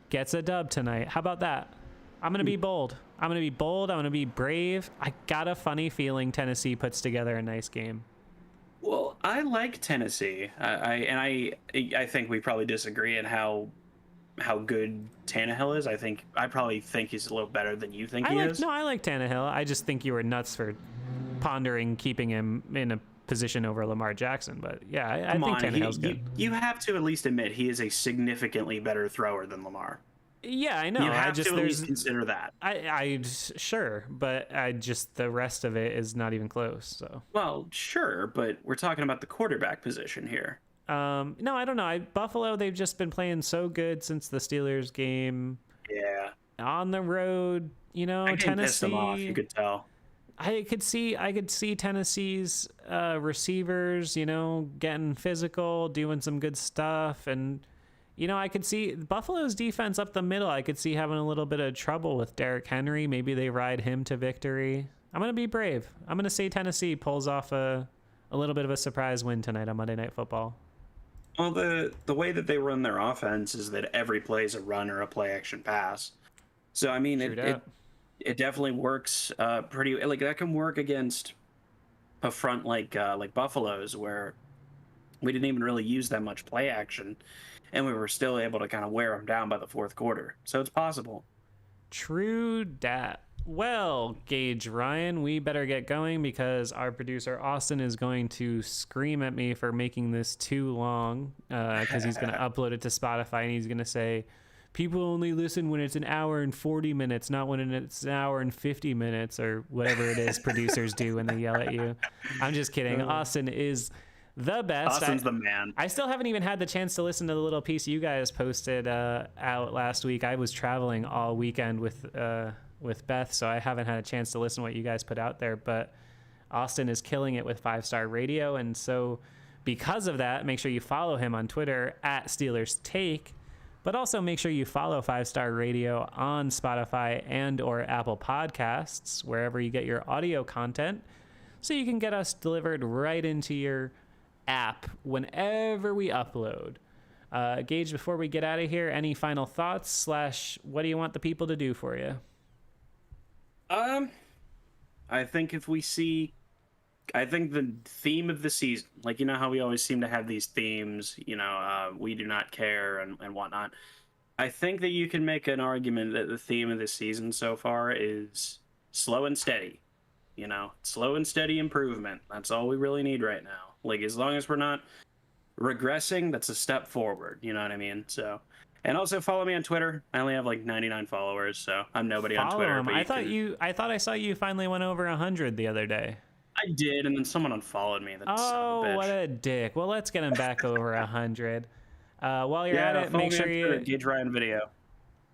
gets a dub tonight. How about that? I'm gonna be bold. I'm gonna be brave. I got a funny feeling Tennessee puts together a nice game. Well, I like Tennessee. I think we probably disagree in how good Tannehill is. I probably think he's a little better than you think he is. No, I like Tannehill. I just think you were nuts for pondering keeping him in a position over Lamar Jackson. But yeah, I think Tannehill's good. You have to at least admit he is a significantly better thrower than Lamar. Yeah, I know. You have to at least consider that. Sure, but the rest of it is not even close. So. Well, sure, but we're talking about the quarterback position here. No, I don't know. Buffalo, they've just been playing so good since the Steelers game. Yeah. On the road, Tennessee pissed them off, you could tell. I could see Tennessee's receivers, getting physical, doing some good stuff, and I could see Buffalo's defense up the middle. I could see having a little bit of trouble with Derrick Henry. Maybe they ride him to victory. I'm gonna be brave. I'm gonna say Tennessee pulls off a little bit of a surprise win tonight on Monday Night Football. Well, the way that they run their offense is that every play is a run or a play action pass. So I mean, it definitely works pretty. Like that can work against a front like Buffalo's, where we didn't even really use that much play action, and we were still able to kind of wear them down by the fourth quarter. So it's possible. True dat. Well, Gage Ryan, we better get going because our producer Austin is going to scream at me for making this too long because he's going to upload it to Spotify and he's going to say, people only listen when it's an hour and 40 minutes, not when it's an hour and 50 minutes or whatever it is producers do when they yell at you. I'm just kidding. Austin is the best. Austin's the man. I still haven't even had the chance to listen to the little piece you guys posted out last week. I was traveling all weekend with Beth, so I haven't had a chance to listen to what you guys put out there, but Austin is killing it with 5 Star Radio, and so because of that, make sure you follow him on Twitter at Steelers Take, but also make sure you follow 5 Star Radio on Spotify and or Apple Podcasts, wherever you get your audio content, so you can get us delivered right into your app whenever we upload. Gage, before we get out of here, any final thoughts / what do you want the people to do for you? I think I think the theme of the season, like, you know how we always seem to have these themes, we do not care and whatnot. I think that you can make an argument that the theme of the season so far is slow and steady. Slow and steady improvement. That's all we really need right now. Like, as long as we're not regressing, that's a step forward. You know what I mean? So, and also follow me on Twitter. I only have like 99 followers, so I'm nobody on Twitter. Him. I thought I saw you finally went over 100 the other day. I did, and then someone unfollowed me. What a dick. Well, let's get him back over 100. While you're at it, make sure you Gage Ryan video.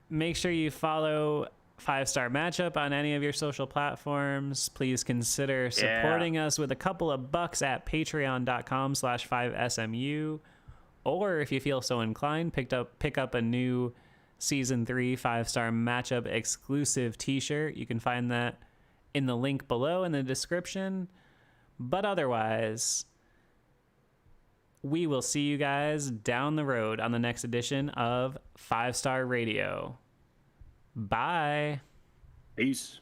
Make sure you follow 5 Star Matchup on any of your social platforms. Please consider supporting us with a couple of bucks at patreon.com/5SMU, or if you feel so inclined, pick up a new season 3 5 Star Matchup exclusive t-shirt. You can find that in the link below in the description. But otherwise, we will see you guys down the road on the next edition of 5 Star Radio. Bye. Peace.